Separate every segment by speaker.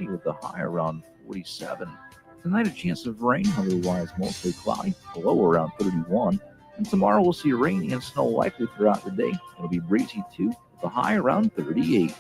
Speaker 1: cloudy with a high around 47. Tonight, a chance of rain, otherwise mostly cloudy, a low around 31. And tomorrow, we'll see rain and snow likely throughout the day. It'll be breezy too, with a high around 38.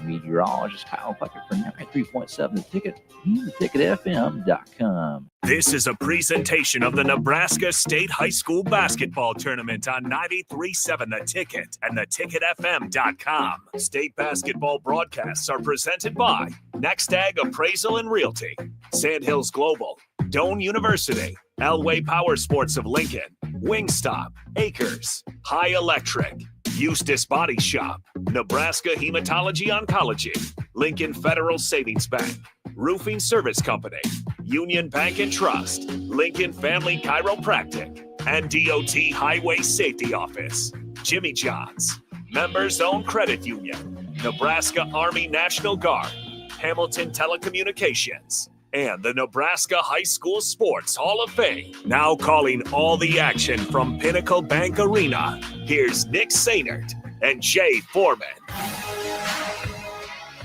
Speaker 1: Meteorologist Kyle Puckett for 93.7 The Ticket and theticketfm.com.
Speaker 2: This is a presentation of the Nebraska State High School Basketball Tournament on 93.7 The Ticket and theticketfm.com. State basketball broadcasts are presented by Next Ag Appraisal and Realty, Sandhills Global, Doane University, Elway Power Sports of Lincoln, Wingstop, Acres, High Electric, Eustis Body Shop, Nebraska Hematology Oncology, Lincoln Federal Savings Bank, Roofing Service Company, Union Bank and Trust, Lincoln Family Chiropractic, and DOT Highway Safety Office, Jimmy John's, Members Owned Credit Union, Nebraska Army National Guard, Hamilton Telecommunications, and the Nebraska High School Sports Hall of Fame. Now calling all the action from Pinnacle Bank Arena, here's Nick Sainert and Jay Foreman.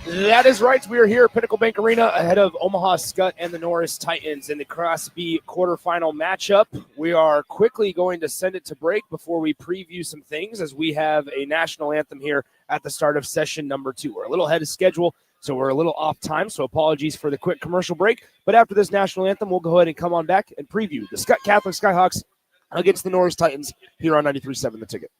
Speaker 3: That is right. We are here at Pinnacle Bank Arena ahead of Omaha Skutt and the Norris Titans in the Class B quarterfinal matchup. We are quickly going to send it to break before we preview some things, as we have a national anthem here at the start of session number 2. We're a little ahead of schedule, so we're a little off time, so apologies for the quick commercial break. But after this national anthem, we'll go ahead and come on back and preview the Skutt Catholic Skyhawks against the Norris Titans here on 93.7 The Ticket.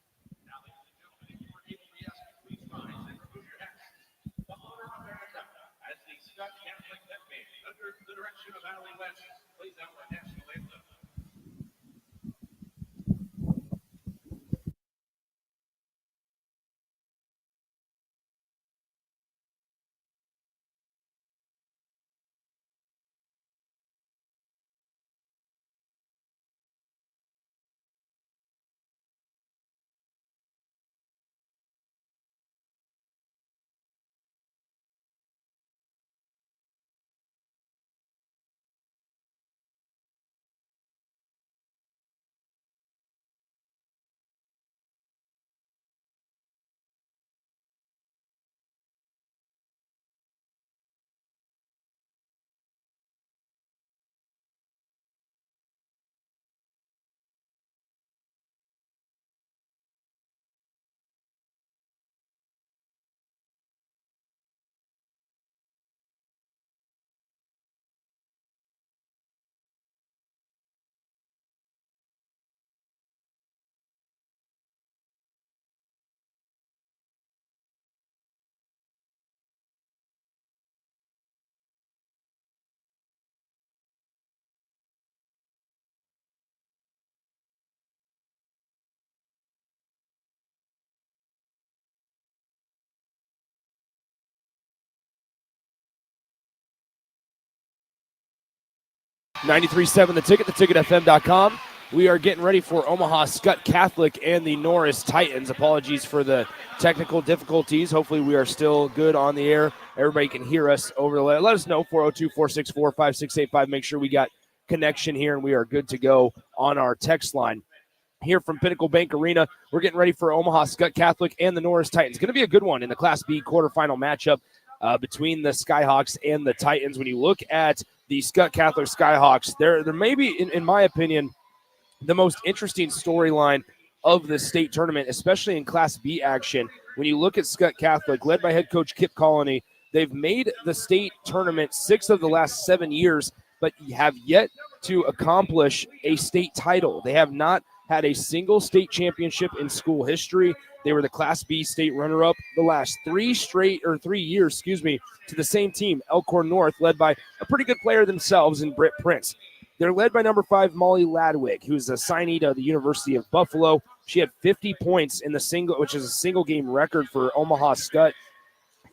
Speaker 3: .93.7 The Ticket, theticketfm.com. We are getting ready for Omaha Skutt Catholic and the Norris Titans. Apologies for the technical difficulties. Hopefully we are still good on the air. Everybody can hear us over the let us know, 402-464-5685. Make sure we got connection here and we are good to go on our text line. Here from Pinnacle Bank Arena, we're getting ready for Omaha Skutt Catholic and the Norris Titans. Going to be a good one in the Class B quarterfinal matchup between the Skyhawks and the Titans. When you look at the Skutt Catholic Skyhawks, there may be, in my opinion, the most interesting storyline of the state tournament, especially in Class B action. When you look at Skutt Catholic, led by head coach Kip Colony, they've made the state tournament 6 of the last 7 years, but have yet to accomplish a state title. They have not had a single state championship in school history. They were the Class B state runner-up the last 3 years, to the same team, Elkhorn North, led by a pretty good player themselves in Britt Prince. They're led by number 5, Molly Ladwig, who's a signee to the University of Buffalo. She had 50 points in the single, which is a single-game record for Omaha Skutt,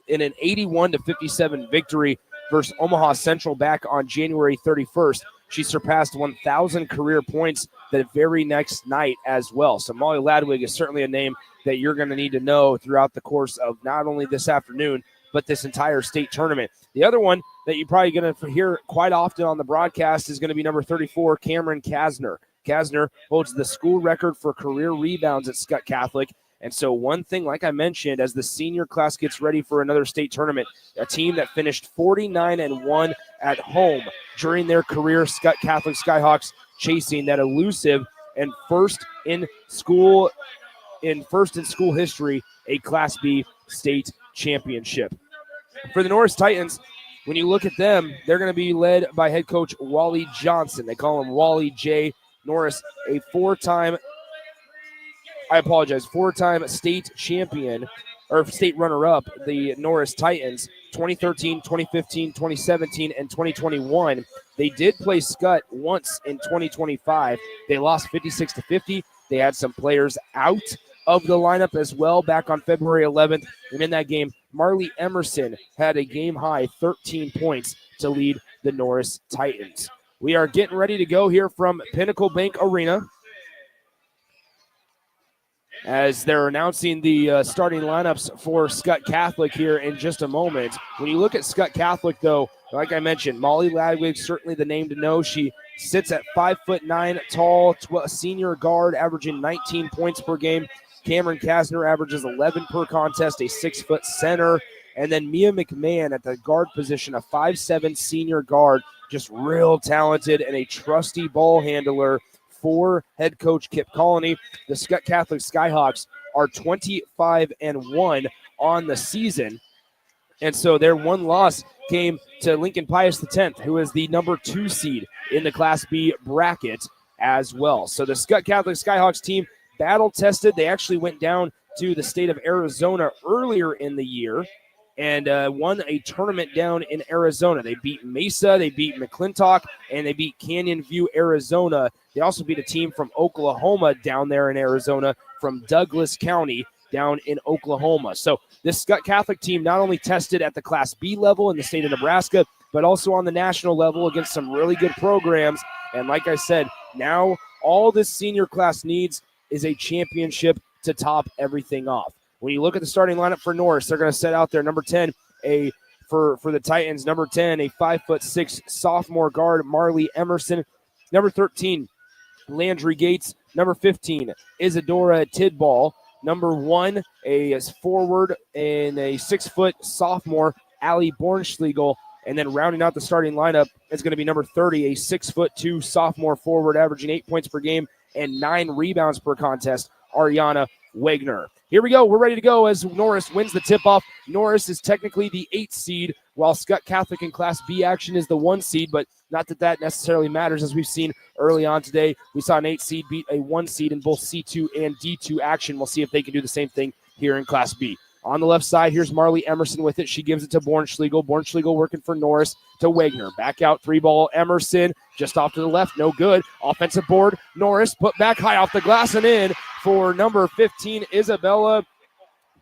Speaker 3: in an 81-57 victory versus Omaha Central back on January 31st. She surpassed 1,000 career points the very next night as well. So Molly Ladwig is certainly a name that you're going to need to know throughout the course of not only this afternoon, but this entire state tournament. The other one that you're probably going to hear quite often on the broadcast is going to be number 34, Cameron Kasner. Kasner holds the school record for career rebounds at Skutt Catholic, And so one thing, like I mentioned, as the senior class gets ready for another state tournament, a team that finished 49-1 at home during their career, Skutt Catholic Skyhawks, chasing that elusive and first in school history, a Class B state championship. For the Norris Titans, when you look at them, they're going to be led by head coach Wally Johnson. They call him Wally J. Norris, a four-time state champion, or state runner-up, the Norris Titans, 2013, 2015, 2017, and 2021. They did play Skutt once in 2025. They lost 56-50. They had some players out of the lineup as well back on February 11th. And in that game, Marley Emerson had a game-high 13 points to lead the Norris Titans. We are getting ready to go here from Pinnacle Bank Arena as they're announcing the starting lineups for Skutt Catholic here in just a moment. When you look at Skutt Catholic, though, like I mentioned, Molly Ladwig, certainly the name to know. She sits at 5'9" tall, senior guard, averaging 19 points per game. Cameron Kasner averages 11 per contest, a 6-foot center. And then Mia McMahon at the guard position, a 5'7" senior guard, just real talented and a trusty ball handler for head coach Kip Colony. The Skutt Catholic Skyhawks are 25-1 on the season. And so their one loss came to Lincoln Pius X, who is the number 2 seed in the Class B bracket as well. So the Skutt Catholic Skyhawks team battle-tested. They actually went down to the state of Arizona earlier in the year and won a tournament down in Arizona. They beat Mesa, they beat McClintock, and they beat Canyon View, Arizona. They also beat a team from Oklahoma down there in Arizona, from Douglas County down in Oklahoma. So this Skutt Catholic team not only tested at the Class B level in the state of Nebraska, but also on the national level against some really good programs. And like I said, now all this senior class needs is a championship to top everything off. When you look at the starting lineup for Norris, they're going to set out there number 10, for the Titans, number 10, a 5'6" sophomore guard, Marley Emerson. Number 13, Landry Gates. Number 15, Isadora Tidball. Number 1, a forward and a 6-foot sophomore, Allie Bornschlegel. And then rounding out the starting lineup is going to be number 30, a 6'2" sophomore forward, averaging 8 points per game and 9 rebounds per contest, Ariana Wagner. Here we go. We're ready to go as Norris wins the tip-off. Norris is technically the 8th seed, while Skutt Catholic in Class B action is the 1 seed, but not that that necessarily matters, as we've seen early on today. We saw an 8 seed beat a 1 seed in both C2 and D2 action. We'll see if they can do the same thing here in Class B. On the left side, here's Marley Emerson with it. She gives it to Bornschlegel. Bornschlegel working for Norris to Wagner. Back out, 3-ball, Emerson. Just off to the left, no good. Offensive board, Norris put back high off the glass and in for number 15, Isabella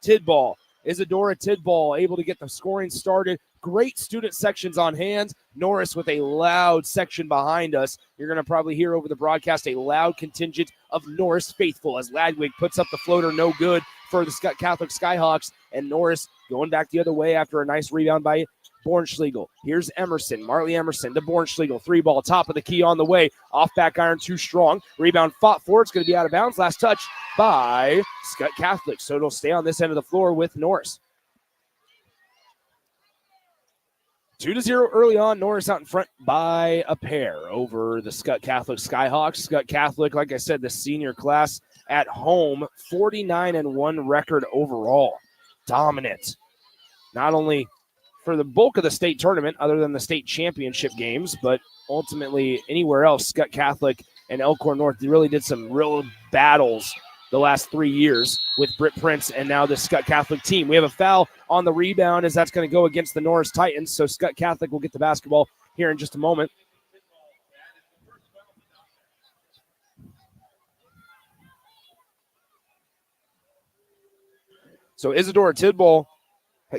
Speaker 3: Tidball. Isadora Tidball able to get the scoring started. Great student sections on hand. Norris with a loud section behind us. You're going to probably hear over the broadcast a loud contingent of Norris faithful as Ladwig puts up the floater, no good for the Skutt Catholic Skyhawks. And Norris going back the other way after a nice rebound by Bornschlegel. Here's Emerson, Marley Emerson to Bornschlegel. 3-ball, top of the key on the way. Off back iron, too strong. Rebound fought for. It's going to be out of bounds. Last touch by Skutt Catholic. So it'll stay on this end of the floor with Norris. 2-0 early on. Norris out in front by a pair over the Skutt Catholic Skyhawks. Skutt Catholic, like I said, the senior class at home, 49-1 record overall. Dominant. Not only for the bulk of the state tournament, other than the state championship games, but ultimately anywhere else, Skutt Catholic and Elkhorn North really did some real battles the last 3 years with Britt Prince and now the Skutt Catholic team. We have a foul on the rebound as that's going to go against the Norris Titans, so Skutt Catholic will get the basketball here in just a moment. So Isadora Tidball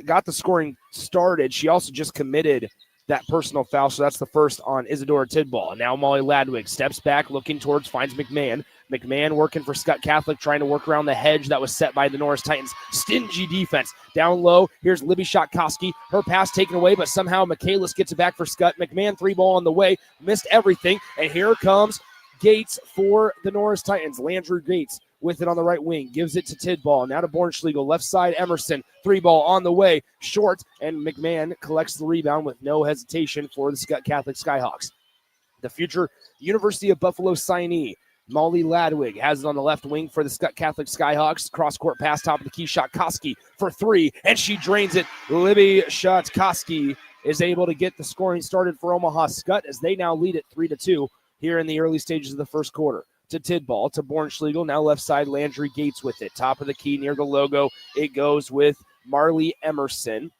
Speaker 3: got the scoring started. She also just committed that personal foul, so that's the first on Isadora Tidball. And now Molly Ladwig steps back, looking towards, finds McMahon. McMahon working for Skutt Catholic, trying to work around the hedge that was set by the Norris Titans. Stingy defense. Down low, here's Libby Shotkoski. Her pass taken away, but somehow Michaelis gets it back for Skutt. McMahon 3-ball on the way, missed everything. And here comes Gates for the Norris Titans. Landry Gates with it on the right wing, gives it to Tidball. Now to Bornschlegel, left side, Emerson. 3-ball on the way, short, and McMahon collects the rebound with no hesitation for the Skutt Catholic Skyhawks. The future University of Buffalo signee, Molly Ladwig, has it on the left wing for the Skutt Catholic Skyhawks. Cross-court pass, top of the key shot, Koski for 3, and she drains it. Libby Shotkoski is able to get the scoring started for Omaha Skutt as they now lead it 3-2 here in the early stages of the first quarter. To Tidball, to Bornschlegel, now left side, Landry Gates with it. Top of the key near the logo, it goes with Marley Emerson.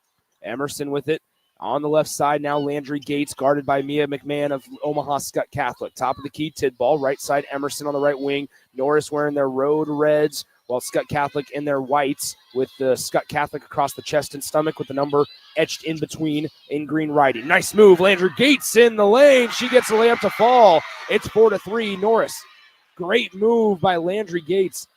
Speaker 3: Emerson with it. On the left side now, Landry Gates, guarded by Mia McMahon of Omaha Skutt Catholic. Top of the key, Tidball. Right side, Emerson on the right wing. Norris wearing their road reds, while Skutt Catholic in their whites with the Skutt Catholic across the chest and stomach with the number etched in between in green writing. Nice move. Landry Gates in the lane. She gets the layup to fall. It's 4-3 Norris. Great move by Landry Gates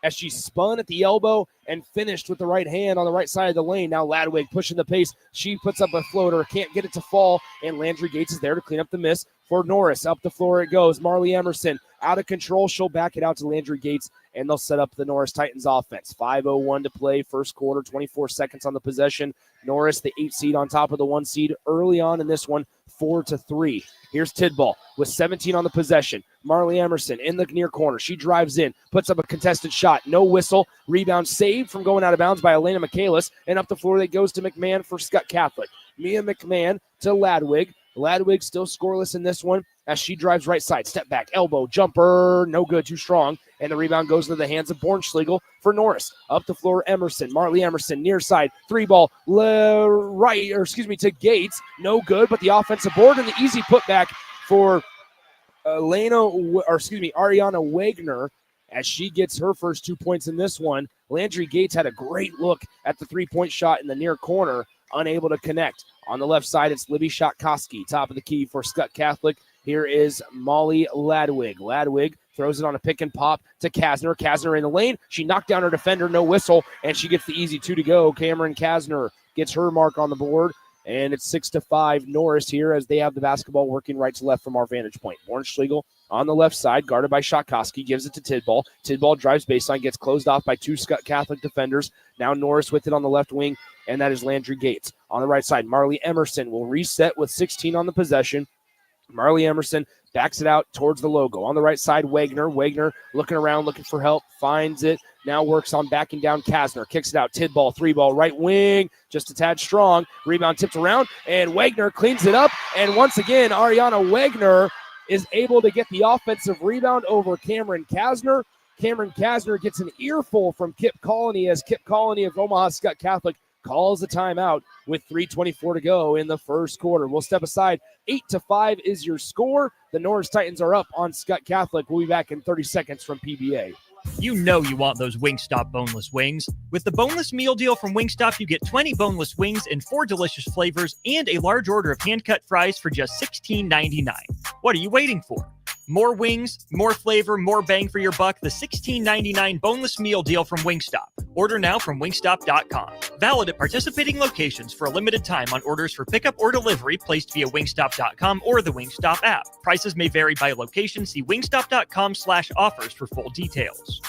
Speaker 3: as she spun at the elbow and finished with the right hand on the right side of the lane. Now Ladwig pushing the pace. She puts up a floater, can't get it to fall, and Landry Gates is there to clean up the miss for Norris. Up the floor it goes. Marley Emerson out of control. She'll back it out to Landry Gates, and they'll set up the Norris Titans offense. 5:01 to play, first quarter, 24 seconds on the possession. Norris, the 8 seed on top of the 1 seed early on in this one, 4-3. Here's Tidball with 17 on the possession. Marley Emerson in the near corner. She drives in, puts up a contested shot. No whistle. Rebound saved from going out of bounds by Elena Michaelis. And up the floor that goes to McMahon for Skutt Catholic. Mia McMahon to Ladwig. Ladwig still scoreless in this one as she drives right side. Step back, elbow, jumper, no good, too strong. And the rebound goes into the hands of Bornschlegel for Norris. Up the floor, Emerson, Marley Emerson, near side, 3-ball, to Gates. No good, but the offensive board and the easy putback for Ariana Wagner as she gets her first 2 points in this one. Landry Gates had a great look at the 3-point shot in the near corner, unable to connect. On the left side, it's Libby Shotkoski, top of the key for Skutt Catholic. Here is Molly Ladwig. Ladwig throws it on a pick and pop to Kasner. Kasner in the lane. She knocked down her defender, no whistle, and she gets the easy 2 to go. Cameron Kasner gets her mark on the board, and it's 6-5 Norris here as they have the basketball working right to left from our vantage point. Bornschlegel on the left side, guarded by Shotkoski, gives it to Tidball. Tidball drives baseline, gets closed off by 2 Skutt Catholic defenders. Now Norris with it on the left wing, and that is Landry Gates. On the right side, Marley Emerson will reset with 16 on the possession. Marley Emerson backs it out towards the logo. On the right side, Wagner. Wagner looking around, looking for help, finds it. Now works on backing down Kasner. Kicks it out. Tidball, 3-ball, right wing, just a tad strong. Rebound tipped around, and Wagner cleans it up. And once again, Ariana Wagner is able to get the offensive rebound over Cameron Kasner. Cameron Kasner gets an earful from Kip Colony as Kip Colony of Omaha Skutt Catholic calls a timeout with 3:24 to go in the first quarter. We'll step aside. 8-5 is your score. The Norris Titans are up on Skutt Catholic. We'll be back in 30 seconds from PBA.
Speaker 4: You know you want those Wingstop boneless wings. With the boneless meal deal from Wingstop, you get 20 boneless wings in 4 delicious flavors and a large order of hand-cut fries for just $16.99. What are you waiting for? More wings, more flavor, more bang for your buck. The $16.99 boneless meal deal from Wingstop. Order now from wingstop.com. Valid at participating locations for a limited time on orders for pickup or delivery placed via wingstop.com or the Wingstop app. Prices may vary by location. See wingstop.com/offers for full details.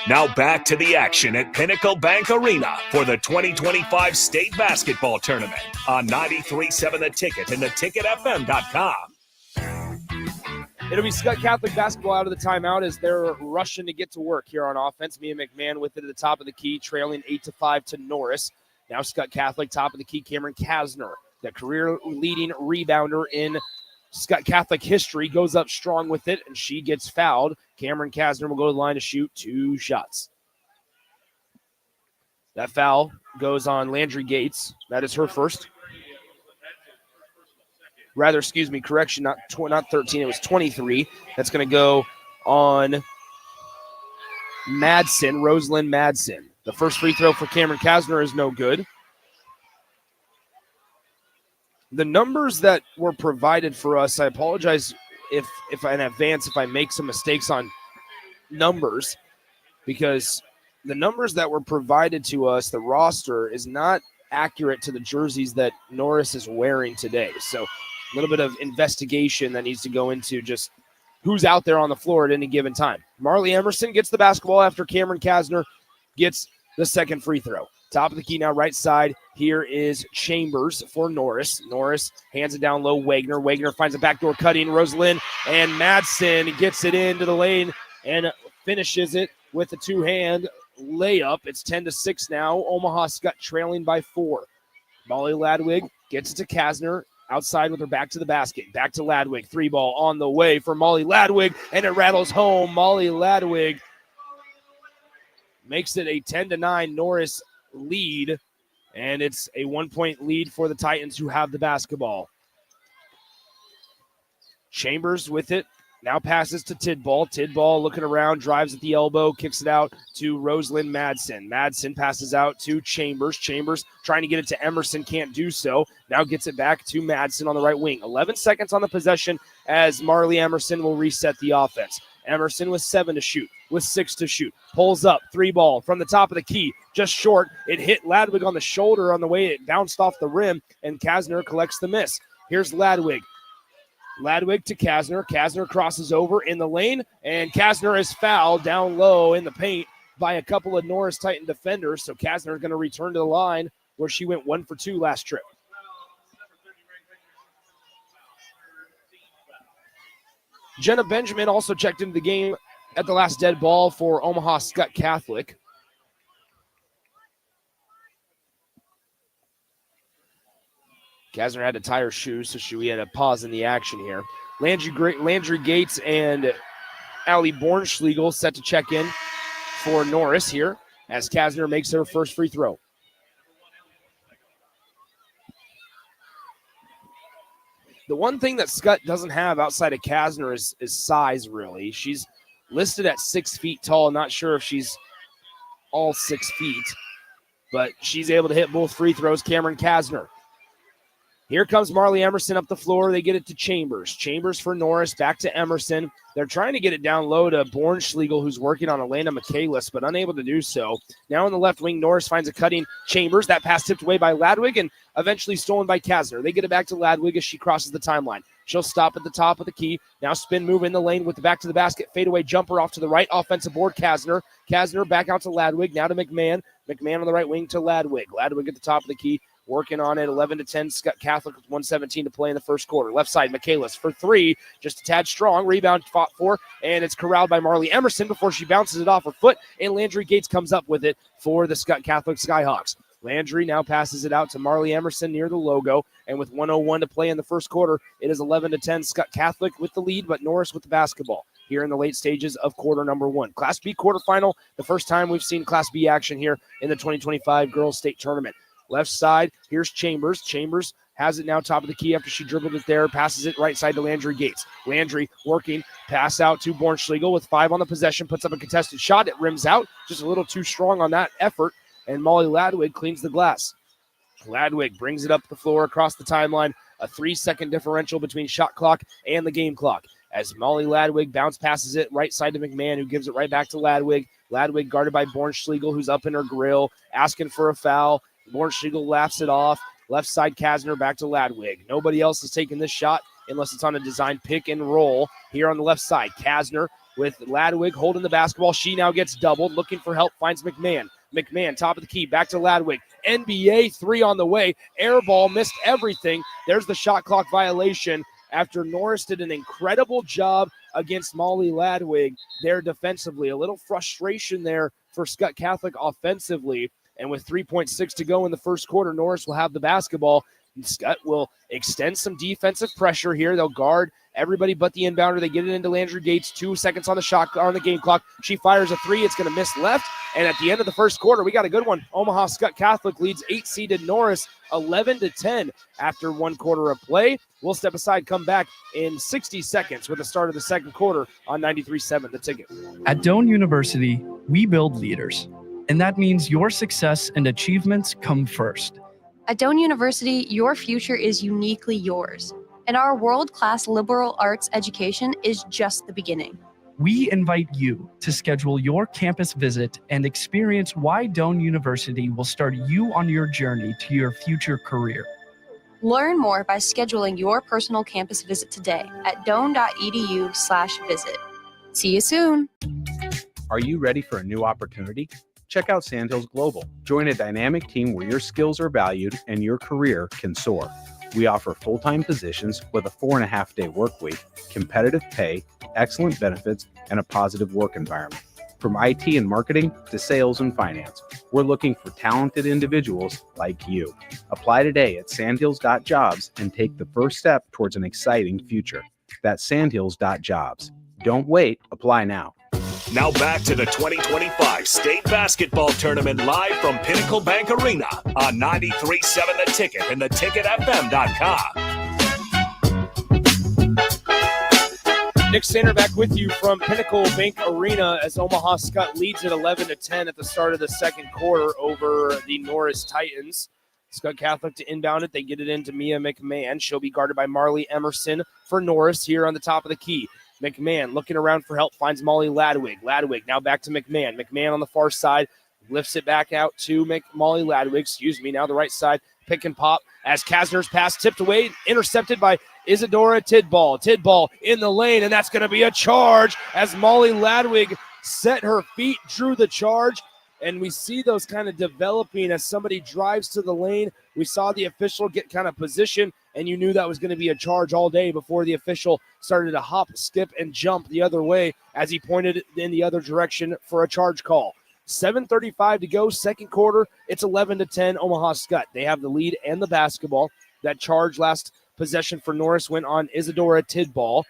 Speaker 2: Now back to the action at Pinnacle Bank Arena for the 2025 State Basketball Tournament on 93.7 The Ticket and theticketfm.com.
Speaker 3: It'll be Skutt Catholic basketball out of the timeout as they're rushing to get to work here on offense. Mia McMahon with it at the top of the key, trailing 8-5 to Norris. Now Skutt Catholic, top of the key, Cameron Kasner, the career-leading rebounder in Skutt Catholic history, goes up strong with it, and she gets fouled. Cameron Kasner will go to the line to shoot 2 shots. That foul goes on Landry Gates. That is her first. Correction, not 13, it was 23. That's going to go on Madsen, Rosalind Madsen. The first free throw for Cameron Kasner is no good. The numbers that were provided for us, I apologize if in advance if I make some mistakes on numbers, because the numbers that were provided to us, the roster, is not accurate to the jerseys that Norris is wearing today. So a little bit of investigation that needs to go into just who's out there on the floor at any given time. Marley Emerson gets the basketball after Cameron Kasner gets the second free throw. Top of the key now, right side. Here is Chambers for Norris. Norris hands it down low. Wagner finds a backdoor cutting. Rosalind and Madsen gets it into the lane and finishes it with a two-hand layup. It's 10-6 now. Omaha Skutt trailing by 4. Molly Ladwig gets it to Kasner. Outside with her back to the basket. Back to Ladwig. 3-ball on the way for Molly Ladwig, and it rattles home. Molly Ladwig makes it a 10-9 Norris lead, and it's a 1-point lead for the Titans, who have the basketball. Chambers with it. Now passes to Tidball. Tidball looking around, drives at the elbow, kicks it out to Rosalind Madsen. Madsen passes out to Chambers. Chambers trying to get it to Emerson, can't do so. Now gets it back to Madsen on the right wing. 11 seconds on the possession as Marley Emerson will reset the offense. Emerson with 7 to shoot, with 6 to shoot. Pulls up, 3-ball from the top of the key, just short. It hit Ladwig on the shoulder on the way it bounced off the rim, and Kasner collects the miss. Here's Ladwig. Ladwig to Kasner. Kasner crosses over in the lane, and Kasner is fouled down low in the paint by a couple of Norris Titan defenders. So Kasner is going to return to the line where she went 1 for 2 last trip. Jenna Benjamin also checked into the game at the last dead ball for Omaha Skutt Catholic. Kasner had to tie her shoes, so we had a pause in the action here. Landry Gates and Allie Bornschlegel set to check in for Norris here as Kasner makes her first free throw. The one thing that Skutt doesn't have outside of Kasner is size, really. She's listed at 6 feet tall. Not sure if she's all 6 feet, but she's able to hit both free throws. Cameron Kasner. Here comes Marley Emerson up the floor. They get it to Chambers. Chambers for Norris, back to Emerson. They're trying to get it down low to Bornschlegel, who's working on Elena Michaelis, but unable to do so. Now on the left wing, Norris finds a cutting Chambers. That pass tipped away by Ladwig and eventually stolen by Kasner. They get it back to Ladwig as she crosses the timeline. She'll stop at the top of the key. Now spin move in the lane with the back to the basket. Fadeaway jumper off to the right. Offensive board, Kasner. Kasner back out to Ladwig. Now to McMahon. McMahon on the right wing to Ladwig. Ladwig at the top of the key. Working on it, 11-10, Skutt Catholic with 1:17 to play in the first quarter. Left side, Michaelis for 3, just a tad strong. Rebound fought for, and it's corralled by Marley Emerson before she bounces it off her foot, and Landry Gates comes up with it for the Skutt Catholic Skyhawks. Landry now passes it out to Marley Emerson near the logo, and with 1:01 to play in the first quarter, it is 11-10, Skutt Catholic with the lead, but Norris with the basketball here in the late stages of quarter number 1. Class B quarterfinal, the first time we've seen Class B action here in the 2025 Girls State Tournament. Left side, here's Chambers. Chambers has it now top of the key after she dribbled it there, passes it right side to Landry Gates. Landry working, pass out to Bornschlegel with 5 on the possession, puts up a contested shot. It rims out, just a little too strong on that effort, and Molly Ladwig cleans the glass. Ladwig brings it up the floor across the timeline, a 3-second differential between shot clock and the game clock. As Molly Ladwig bounce passes it right side to McMahon, who gives it right back to Ladwig. Ladwig guarded by Bornschlegel, who's up in her grill, asking for a foul. Bornschlegel laughs it off. Left side, Kasner back to Ladwig. Nobody else is taking this shot unless it's on a design pick and roll. Here on the left side, Kasner with Ladwig holding the basketball. She now gets doubled, looking for help, finds McMahon. McMahon, top of the key, back to Ladwig. NBA 3 on the way. Air ball, missed everything. There's the shot clock violation after Norris did an incredible job against Molly Ladwig there defensively. A little frustration there for Skutt Catholic offensively. And with 3.6 to go in the first quarter, Norris will have the basketball. And Skutt will extend some defensive pressure here. They'll guard everybody but the inbounder. They get it into Landry Gates. 2 seconds on the game clock. She fires a 3. It's going to miss left. And at the end of the first quarter, we got a good one. Omaha Skutt Catholic leads 8-seeded Norris 11-10 after 1 quarter of play. We'll step aside, come back in 60 seconds with the start of the second quarter on 93.7 The Ticket.
Speaker 5: At Doane University, we build leaders. And that means your success and achievements come first.
Speaker 6: At Doane University, your future is uniquely yours. And our world-class liberal arts education is just the beginning.
Speaker 5: We invite you to schedule your campus visit and experience why Doane University will start you on your journey to your future career.
Speaker 6: Learn more by scheduling your personal campus visit today at doane.edu/visit. See you soon.
Speaker 7: Are you ready for a new opportunity? Check out Sandhills Global. Join a dynamic team where your skills are valued and your career can soar. We offer full-time positions with a 4.5-day work week, competitive pay, excellent benefits, and a positive work environment. From IT and marketing to sales and finance, we're looking for talented individuals like you. Apply today at sandhills.jobs and take the first step towards an exciting future. That's sandhills.jobs. Don't wait, apply now.
Speaker 2: Now back to the 2025 State Basketball Tournament live from Pinnacle Bank Arena on 93.7 The Ticket and theticketfm.com.
Speaker 3: Nick Sander back with you from Pinnacle Bank Arena as Omaha Skutt leads at 11-10 at the start of the second quarter over the Norris Titans. Skutt Catholic to inbound it. They get it into Mia McMahon. She'll be guarded by Marley Emerson for Norris here on the top of the key. McMahon looking around for help, finds Molly Ladwig. Ladwig now back to McMahon. McMahon on the far side, lifts it back out to Molly Ladwig. Now the right side, pick and pop as Kasner's pass tipped away, intercepted by Isadora Tidball. Tidball in the lane, and that's going to be a charge as Molly Ladwig set her feet, drew the charge. And we see those kind of developing as somebody drives to the lane. We saw the official get kind of position, and you knew that was going to be a charge all day before the official started to hop, skip, and jump the other way as he pointed in the other direction for a charge call. 7:35 to go, second quarter. It's 11-10, Omaha Skutt. They have the lead and the basketball. That charge last possession for Norris went on Isadora Tidball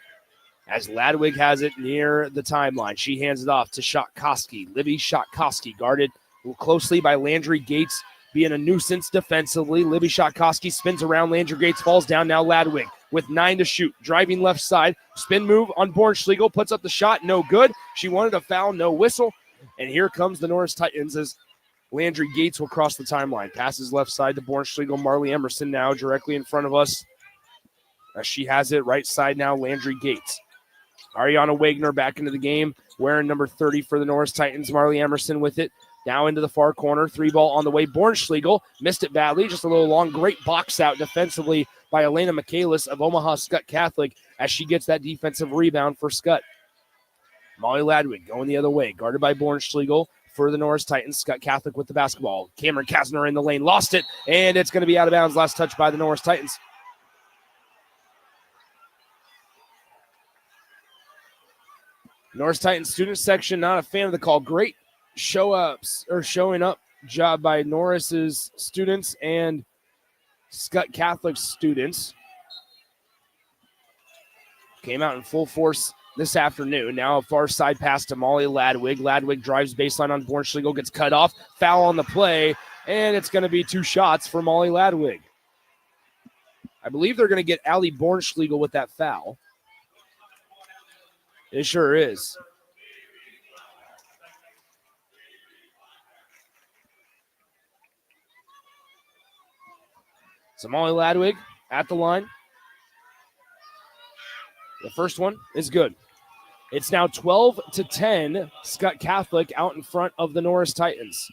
Speaker 3: as Ladwig has it near the timeline. She hands it off to Shotkoski. Libby Shotkoski guarded closely by Landry Gates, being a nuisance defensively. Libby Shotkoski spins around. Landry Gates falls down. Now Ladwig with 9 to shoot. Driving left side. Spin move on Bornschlegel. Puts up the shot. No good. She wanted a foul. No whistle. And here comes the Norris Titans as Landry Gates will cross the timeline. Passes left side to Bornschlegel. Marley Emerson now directly in front of us. As she has it right side now, Landry Gates. Ariana Wagner back into the game, wearing number 30 for the Norris Titans. Marley Emerson with it. Now into the far corner. 3-ball on the way. Bornschlegel missed it badly. Just a little long. Great box out defensively by Elena Michaelis of Omaha Skutt Catholic as she gets that defensive rebound for Skutt. Molly Ladwig going the other way. Guarded by Bornschlegel for the Norris Titans. Skutt Catholic with the basketball. Cameron Kasner in the lane. Lost it. And it's going to be out of bounds. Last touch by the Norris Titans. Norris Titans student section, not a fan of the call. Great showing up job by Norris's students and Skutt Catholic students. Came out in full force this afternoon. Now a far side pass to Molly Ladwig. Ladwig drives baseline on Bornschlegel, gets cut off. Foul on the play, and it's going to be 2 shots for Molly Ladwig. I believe they're going to get Allie Bornschlegel with that foul. It sure is. So Molly Ladwig at the line. The first one is good. It's now 12-10, Skutt Catholic out in front of the Norris Titans.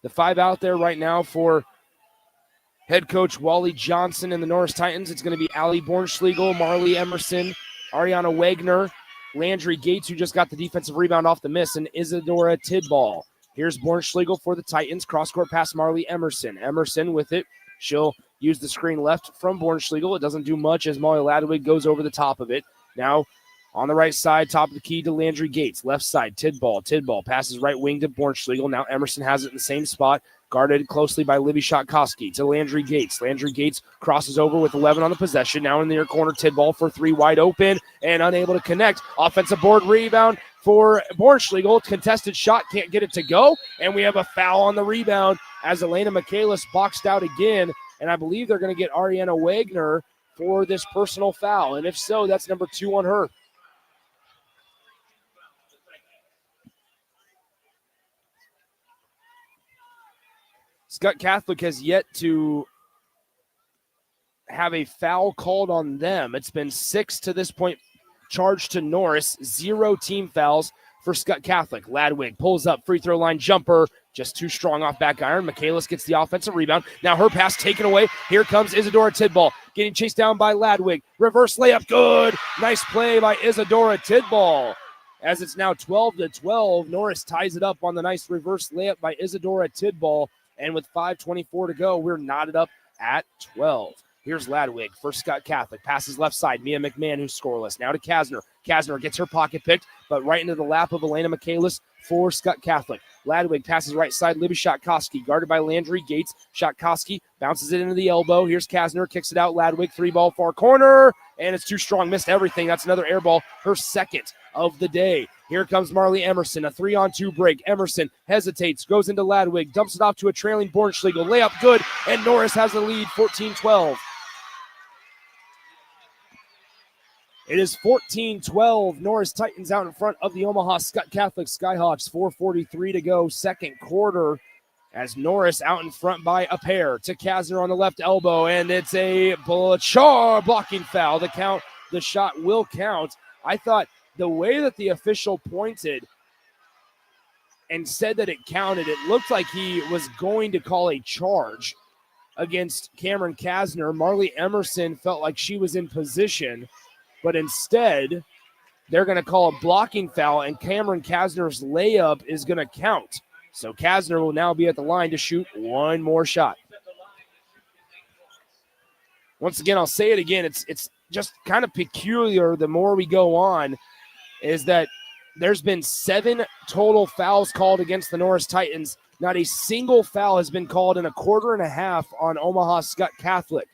Speaker 3: The 5 out there right now for head coach Wally Johnson and the Norris Titans. It's going to be Allie Bornschlegel, Marley Emerson, Ariana Wagner, Landry Gates, who just got the defensive rebound off the miss, and Isadora Tidball. Here's Bornschlegel for the Titans. Cross-court pass Marley Emerson. Emerson with it. She'll use the screen left from Bornschlegel. It doesn't do much as Molly Ladwig goes over the top of it. Now on the right side, top of the key to Landry Gates. Left side, Tidball. Tidball passes right wing to Bornschlegel. Now Emerson has it in the same spot. Guarded closely by Libby Shotkoski to Landry Gates. Landry Gates crosses over with 11 on the possession. Now in the near corner, Tidball for 3 wide open and unable to connect. Offensive board rebound for Bornschlegel. Contested shot, can't get it to go. And we have a foul on the rebound as Elena Michaelis boxed out again. And I believe they're going to get Ariana Wagner for this personal foul. And if so, that's number 2 on her. Skutt Catholic has yet to have a foul called on them. It's been 6 to this point charged to Norris. 0 team fouls for Skutt Catholic. Ladwig pulls up, free throw line jumper, Just too strong off back iron. Michaelis gets the offensive rebound. Now her pass taken away. Here comes Isadora Tidball. Getting chased down by Ladwig. Reverse layup, good. Nice play by Isadora Tidball. As it's now 12-12, Norris ties it up on the nice reverse layup by Isadora Tidball. And with 5:24 to go, we're knotted up at 12. Here's Ladwig for Skutt Catholic. Passes left side. Mia McMahon, who's scoreless. Now to Kasner. Kasner gets her pocket picked, but right into the lap of Elena Michaelis for Skutt Catholic. Ladwig passes right side. Libby Shotkoski, guarded by Landry Gates. Shotkoski bounces it into the elbow. Here's Kasner, kicks it out. Ladwig, 3-ball far corner, and it's too strong. Missed everything. That's another air ball, her second of the day. Here comes Marley Emerson, a 3-on-2 break. Emerson hesitates, goes into Ladwig, dumps it off to a trailing Bornschlegel. Layup good, and Norris has the lead, 14-12. It is 14-12. Norris Titans out in front of the Omaha Skutt Catholic Skyhawks. 4:43 to go, second quarter, as Norris out in front by a pair to Kasner on the left elbow, and it's a blocking foul. The shot will count. I thought the way that the official pointed and said that it counted, it looked like he was going to call a charge against Cameron Kasner. Marley Emerson felt like she was in position, but instead, they're going to call a blocking foul, and Cameron Kasner's layup is going to count. So Kasner will now be at the line to shoot one more shot. Once again, I'll say it again. It's just kind of peculiar the more we go on, is that there's been 7 total fouls called against the Norris Titans. Not a single foul has been called in a quarter and a half on Omaha Skutt Catholic.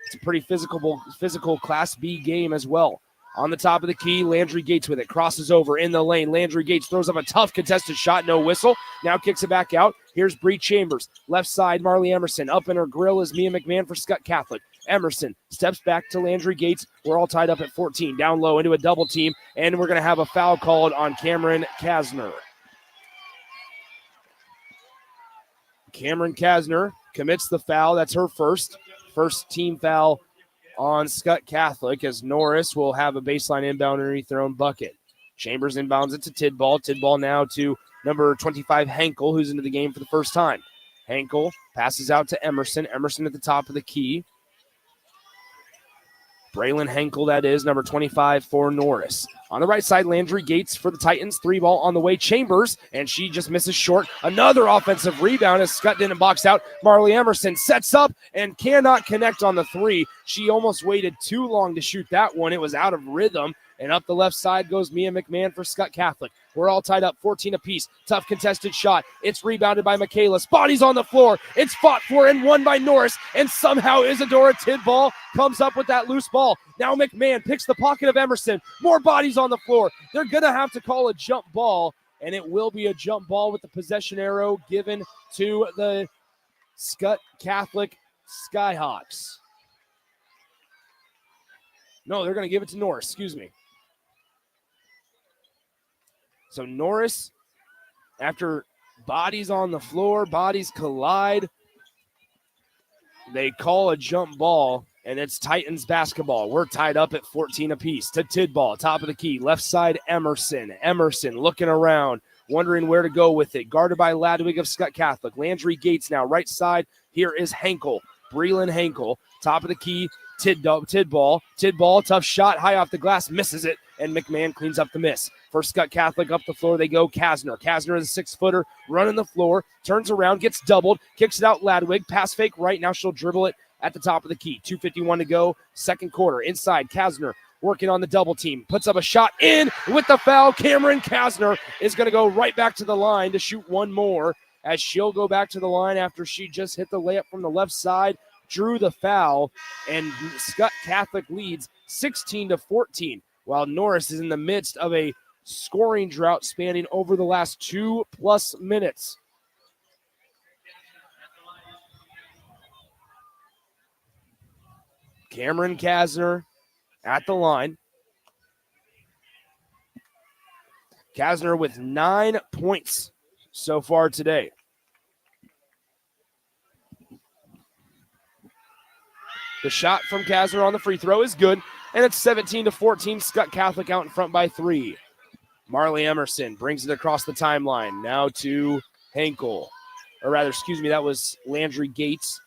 Speaker 3: It's a pretty physical Class B game as well. On the top of the key, Landry Gates with it. Crosses over in the lane. Landry Gates throws up a tough contested shot. No whistle. Now kicks it back out. Here's Bree Chambers. Left side, Marley Emerson. Up in her grill is Mia McMahon for Skutt Catholic. Emerson steps back to Landry Gates. We're all tied up at 14. Down low into a double team. And we're going to have a foul called on Cameron Kasner. Cameron Kasner commits the foul. That's her first team foul on Skutt Catholic, as Norris will have a baseline inbound underneath their own bucket. Chambers inbounds it to Tidball. Tidball now to number 25, Henkel, who's into the game for the first time. Henkel passes out to Emerson. Emerson at the top of the key. Braylon Henkel, that is, number 25 for Norris. On the right side, Landry Gates for the Titans. 3-ball on the way. Chambers, and she just misses short. Another offensive rebound as Skutt didn't box out. Marley Emerson sets up and cannot connect on the 3. She almost waited too long to shoot that one. It was out of rhythm. And up the left side goes Mia McMahon for Skutt Catholic. We're all tied up, 14 apiece. Tough contested shot. It's rebounded by Michaelis. Bodies on the floor. It's fought for and won by Norris. And somehow Isadora Tidball comes up with that loose ball. Now McMahon picks the pocket of Emerson. More bodies on the floor. They're going to have to call a jump ball, and it will be a jump ball with the possession arrow given to the Skutt Catholic Skyhawks. No, they're going to give it to Norris. Excuse me. So Norris, after bodies on the floor, bodies collide, they call a jump ball, and it's Titans basketball. We're tied up at 14 apiece. To Tidball, top of the key, left side Emerson. Emerson looking around, wondering where to go with it. Guarded by Ladwig of Skutt Catholic. Landry Gates now, right side. Here is Henkel, Breland Henkel, top of the key. Tidball, tough shot, high off the glass, misses it, and McMahon cleans up the miss. For Skutt Catholic, up the floor they go. Kasner is a 6-footer, running the floor, turns around, gets doubled, kicks it out Ladwig, pass fake right, now she'll dribble it at the top of the key. 2:51 to go, second quarter. Inside, Kasner working on the double team, puts up a shot in with the foul. Cameron Kasner is going to go right back to the line to shoot one more, as she'll go back to the line after she just hit the layup from the left side, drew the foul, and Skutt Catholic leads 16-14, while Norris is in the midst of a scoring drought spanning over the last 2+ minutes. Cameron Kasner at the line. Kasner with 9 points so far today. The shot from Kasner on the free throw is good, and it's 17-14. Skutt Catholic out in front by 3. Marley Emerson brings it across the timeline. Now to Henkel. that was Landry Gates.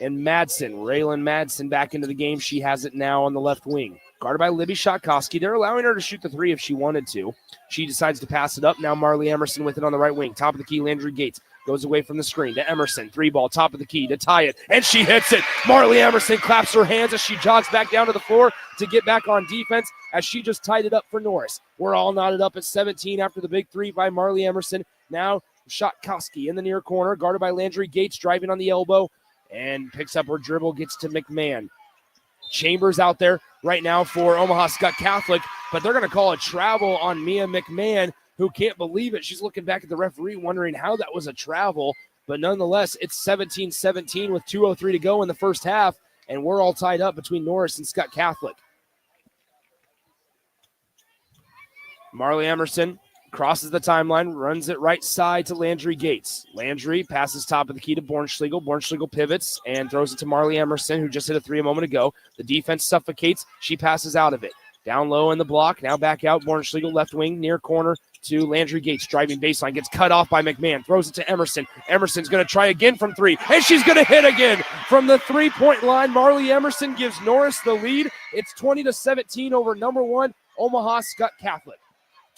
Speaker 3: And Raylan Madsen back into the game. She has it now on the left wing. Guarded by Libby Shotkowski. They're allowing her to shoot the three if she wanted to. She decides to pass it up. Now Marley Emerson with it on the right wing. Top of the key, Landry Gates goes away from the screen to Emerson. 3-ball, top of the key to tie it. And she hits it. Marley Emerson claps her hands as she jogs back down to the floor to get back on defense as she just tied it up for Norris. We're all knotted up at 17 after the big three by Marley Emerson. Now Shotkowski in the near corner, guarded by Landry Gates, driving on the elbow. And picks up her dribble, gets to McMahon. Chambers out there right now for Omaha Skutt Catholic, but they're going to call a travel on Mia McMahon, who can't believe it. She's looking back at the referee, wondering how that was a travel. But nonetheless, it's 17-17 with 2:03 to go in the first half, and we're all tied up between Norris and Skutt Catholic. Marley Emerson crosses the timeline, runs it right side to Landry Gates. Landry passes top of the key to Bornschlegel. Bornschlegel pivots and throws it to Marley Emerson, who just hit a three a moment ago. The defense suffocates. She passes out of it. Down low in the block. Now back out. Bornschlegel left wing, near corner to Landry Gates. Driving baseline. Gets cut off by McMahon. Throws it to Emerson. Emerson's going to try again from three. And she's going to hit again from the three-point line. Marley Emerson gives Norris the lead. It's 20-17 over number one, Omaha Skutt Catholic.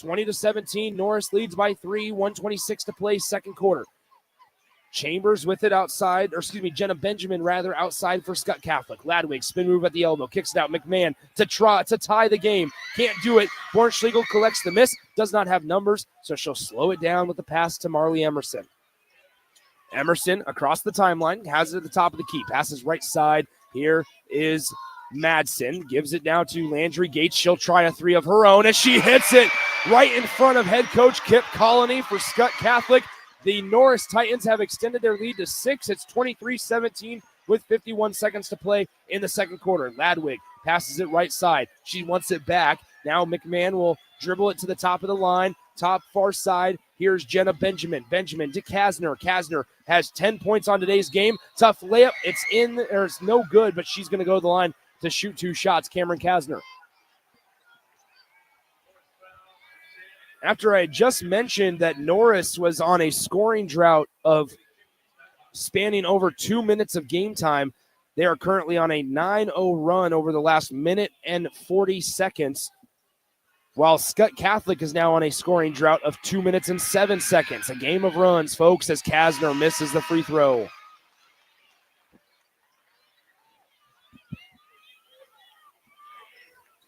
Speaker 3: 20-17, Norris leads by 3, 1:26 to play, second quarter. Chambers with it outside, Jenna Benjamin outside for Skutt Catholic. Ladwig, spin move at the elbow, kicks it out. McMahon to tie the game. Can't do it. Bornschlegel collects the miss, does not have numbers, so she'll slow it down with the pass to Marley Emerson. Emerson across the timeline, has it at the top of the key, passes right side. Here is Madsen, gives it down to Landry Gates. She'll try a three of her own, and she hits it right in front of head coach Kip Colony for Skutt Catholic. The Norris Titans have extended their lead to 6. It's 23-17 with 51 seconds to play in the second quarter. Ladwig passes it right side. She wants it back. Now McMahon will dribble it to the top of the line, top far side. Here's Jenna Benjamin. Benjamin to Kasner. Kasner has 10 points on today's game. Tough layup. It's in, or it's no good, but she's going to go to the line to shoot 2 shots. Cameron Kasner. After I just mentioned that Norris was on a scoring drought of spanning over 2 minutes of game time, they are currently on a 9-0 run over the last minute and 40 seconds, while Skutt Catholic is now on a scoring drought of 2 minutes and 7 seconds. A game of runs, folks, as Kasner misses the free throw.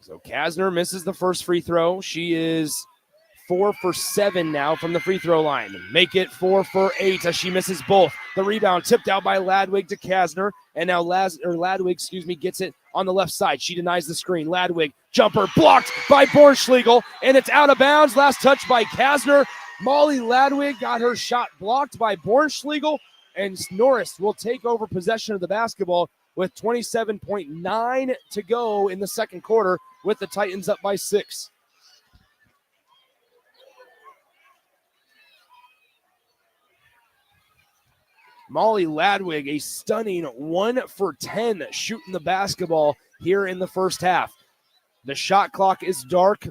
Speaker 3: So Kasner misses the first free throw. She is 4 for 7 now from the free throw line. Make it 4 for 8 as she misses both. The rebound tipped out by Ladwig to Kasner, and now Ladwig gets it on the left side. She denies the screen. Ladwig, jumper blocked by Bornschlegel, and it's out of bounds. Last touch by Kasner. Molly Ladwig got her shot blocked by Bornschlegel, and Norris will take over possession of the basketball with 27.9 to go in the second quarter, with the Titans up by 6. Molly Ladwig, a stunning 1 for 10 shooting the basketball here in the first half. The shot clock is dark.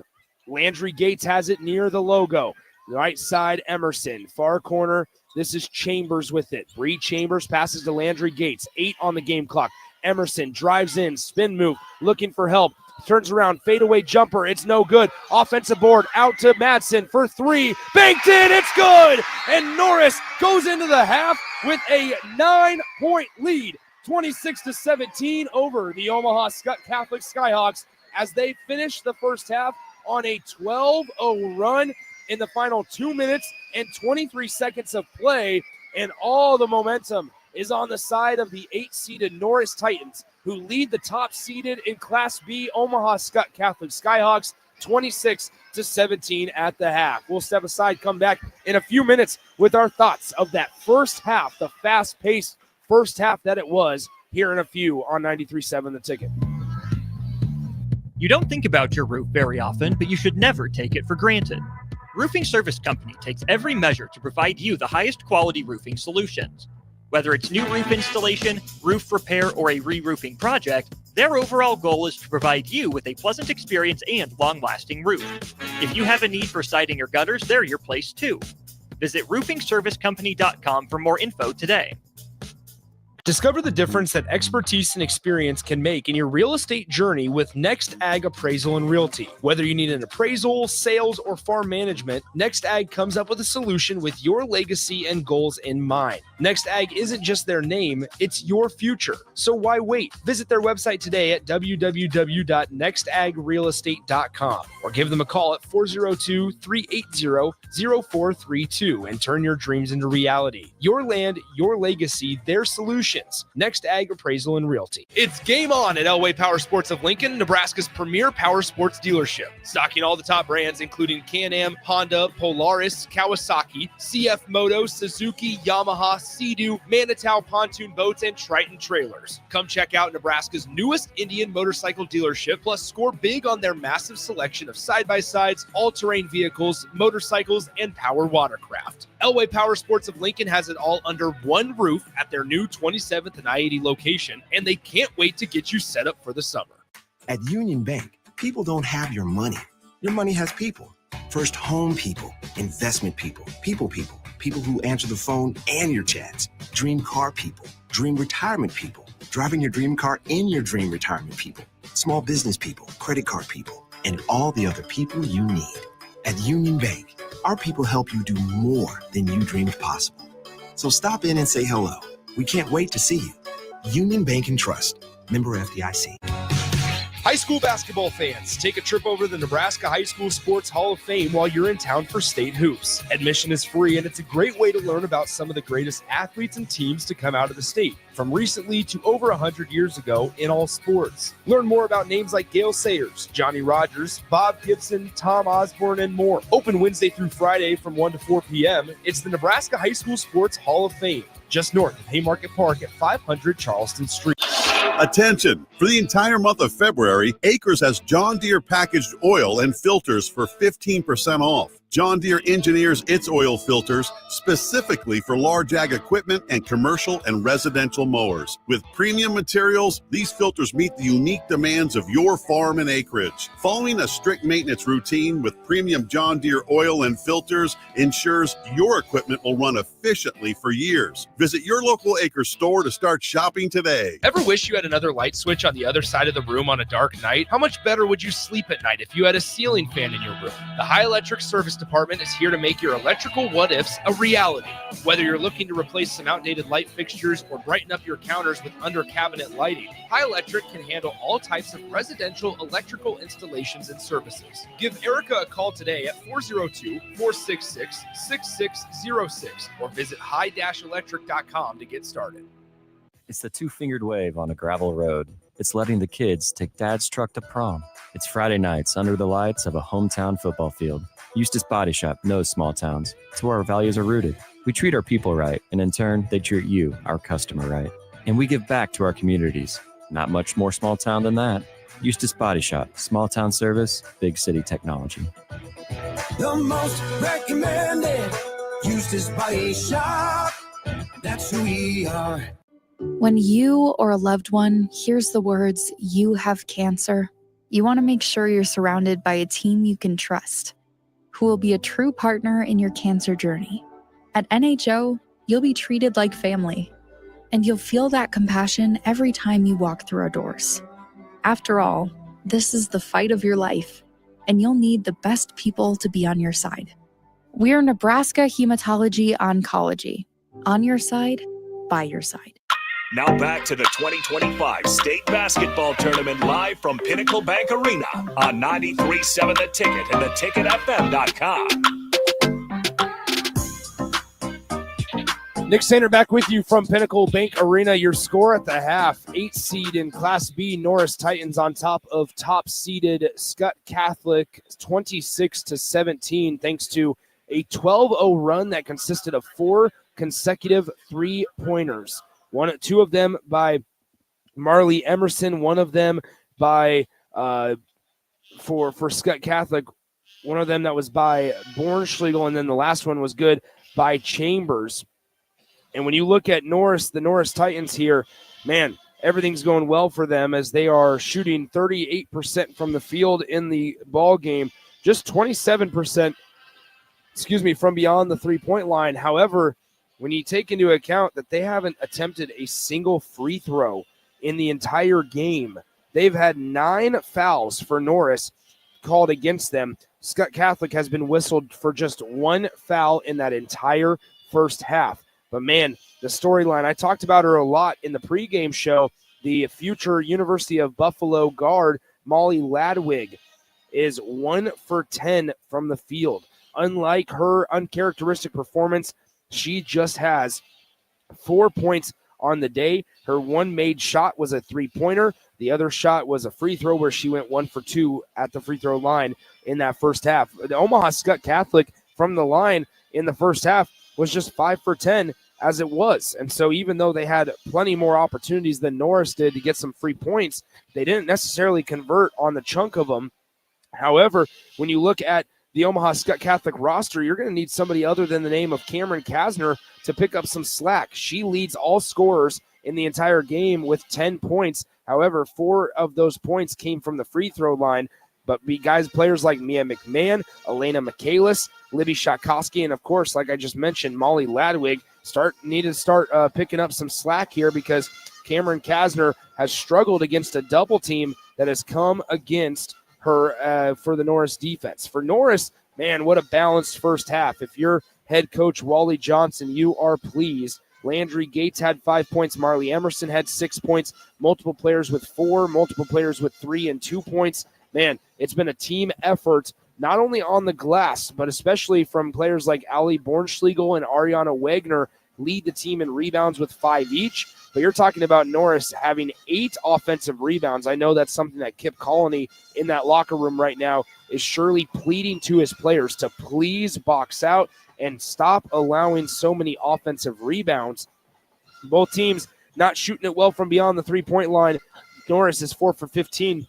Speaker 3: Landry Gates has it near the logo. Right side, Emerson. Far corner, this is Chambers with it. Bree Chambers passes to Landry Gates. 8 on the game clock. Emerson drives in, spin move, looking for help. Turns around, fadeaway jumper. It's no good. Offensive board out to Madsen for 3. Banked in, it's good. And Norris goes into the half with a 9-point lead. 26-17 over the Omaha Skutt Catholic Skyhawks as they finish the first half on a 12-0 run in the final 2 minutes and 23 seconds of play. And all the momentum is on the side of the 8-seeded Norris Titans, who lead the top-seeded in Class B Omaha Skutt Catholic Skyhawks 26-17 at the half. We'll step aside, come back in a few minutes with our thoughts of that first half, the fast-paced first half that it was, here in a few on 93.7 The Ticket.
Speaker 4: You don't think about your roof very often, but you should never take it for granted. Roofing Service Company takes every measure to provide you the highest quality roofing solutions. Whether it's new roof installation, roof repair, or a re-roofing project, their overall goal is to provide you with a pleasant experience and long-lasting roof. If you have a need for siding or gutters, they're your place too. Visit roofingservicecompany.com for more info today.
Speaker 3: Discover the difference that expertise and experience can make in your real estate journey with Next Ag Appraisal and Realty. Whether you need an appraisal, sales, or farm management, Next Ag comes up with a solution with your legacy and goals in mind. Next Ag isn't just their name, it's your future. So why wait? Visit their website today at www.nextagrealestate.com or give them a call at 402-380-0432 and turn your dreams into reality. Your land, your legacy, their solutions. Next Ag Appraisal and Realty. It's game on at Elway Power Sports of Lincoln, Nebraska's premier power sports dealership. Stocking all the top brands, including Can-Am, Honda, Polaris, Kawasaki, CF Moto, Suzuki, Yamaha, Sea-Doo, Manitow pontoon boats, and Triton trailers. Come check out Nebraska's newest Indian motorcycle dealership, plus score big on their massive selection of side-by-sides, all-terrain vehicles, motorcycles, and power watercraft. Elway Power Sports of Lincoln has it all under one roof at their new 27th and I-80 location, and they can't wait to get you set up for the summer.
Speaker 8: At Union Bank, people don't have your money. Your money has people. First home people, investment people, people who answer the phone and your chats, dream car people, dream retirement people, driving your dream car in your dream retirement people, small business people, credit card people, and all the other people you need. At Union Bank, our people help you do more than you dreamed possible. So stop in and say hello. We can't wait to see you. Union Bank and Trust. Member FDIC.
Speaker 3: High school basketball fans, take a trip over to the Nebraska High School Sports Hall of Fame while you're in town for state hoops. Admission is free, and it's a great way to learn about some of the greatest athletes and teams to come out of the state, from recently to over 100 years ago in all sports. Learn more about names like Gale Sayers, Johnny Rogers, Bob Gibson, Tom Osborne, and more. Open Wednesday through Friday from 1 to 4 p.m. It's the Nebraska High School Sports Hall of Fame, just north of Haymarket Park at 500 Charleston Street.
Speaker 9: Attention! For the entire month of February, Acres has John Deere packaged oil and filters for 15% off. John Deere engineers its oil filters specifically for large ag equipment and commercial and residential mowers. With premium materials, these filters meet the unique demands of your farm and acreage. Following a strict maintenance routine with premium John Deere oil and filters ensures your equipment will run efficiently for years. Visit your local Acres store to start shopping today.
Speaker 3: Ever wish you had another light switch on the other side of the room on a dark night? How much better would you sleep at night if you had a ceiling fan in your room? The High Electric Service Department is here to make your electrical what-ifs a reality. Whether you're looking to replace some outdated light fixtures or brighten up your counters with under-cabinet lighting, High Electric can handle all types of residential electrical installations and services. Give Erica a call today at 402-466-6606 or visit high-electric.com to get started.
Speaker 10: It's the two-fingered wave on a gravel road. It's letting the kids take dad's truck to prom. It's Friday nights under the lights of a hometown football field. Eustace Body Shop knows small towns. It's where our values are rooted. We treat our people right, and in turn, they treat you, our customer, right. And we give back to our communities. Not much more small town than that. Eustace Body Shop, small town service, big city technology.
Speaker 11: The most recommended Eustace Body Shop. That's who we are.
Speaker 12: When you or a loved one hears the words, "you have cancer," you want to make sure you're surrounded by a team you can trust, who will be a true partner in your cancer journey. At NHO, you'll be treated like family, and you'll feel that compassion every time you walk through our doors. After all, this is the fight of your life, and you'll need the best people to be on your side. We're Nebraska Hematology Oncology. On your side, by your side.
Speaker 2: Now back to the 2025 State Basketball Tournament live from Pinnacle Bank Arena on 93.7 The Ticket and theticketfm.com.
Speaker 3: Nick Sander back with you from Pinnacle Bank Arena. Your score at the half, 8 seed in Class B, Norris Titans on top of top-seeded Skutt Catholic, 26-17, thanks to a 12-0 run that consisted of 4 consecutive three-pointers. Two of them by Marley Emerson, one of them by for Skutt Catholic, one of them that was by Bornschlegel, and then the last one was good by Chambers. And when you look at Norris, the Norris Titans here, man, everything's going well for them as they are shooting 38% from the field in the ball game, just 27% from beyond the three-point line. However, when you take into account that they haven't attempted a single free throw in the entire game, they've had 9 fouls for Norris called against them. Skutt Catholic has been whistled for just 1 foul in that entire first half. But man, the storyline, I talked about her a lot in the pregame show. The future University of Buffalo guard, Molly Ladwig, is 1 for 10 from the field. Unlike her uncharacteristic performance, she just has 4 points on the day. Her one made shot was a three-pointer. The other shot was a free throw where she went 1 for 2 at the free throw line in that first half. The Omaha Skutt Catholic from the line in the first half was just 5 for 10 as it was. And so even though they had plenty more opportunities than Norris did to get some free points, they didn't necessarily convert on the chunk of them. However, when you look at the Omaha Skutt Catholic roster, you're going to need somebody other than the name of Cameron Kasner to pick up some slack. She leads all scorers in the entire game with 10 points. However, 4 of those points came from the free throw line. But players like Mia McMahon, Elena Michaelis, Libby Shakowski, and of course, like I just mentioned, Molly Ladwig need to start picking up some slack here, because Cameron Kasner has struggled against a double team that has come against her for the Norris defense. For Norris, man, what a balanced first half. If you're head coach Wally Johnson, you are pleased. Landry Gates had 5 points. Marley Emerson had 6 points. Multiple players with 4, multiple players with 3 and 2 points. Man, it's been a team effort, not only on the glass, but especially from players like Ali Bornschlegel and Ariana Wagner lead the team in rebounds with 5 each. But you're talking about Norris having 8 offensive rebounds. I know that's something that Kip Colony in that locker room right now is surely pleading to his players to please box out and stop allowing so many offensive rebounds. Both teams not shooting it well from beyond the three-point line. Norris is 4 for 15,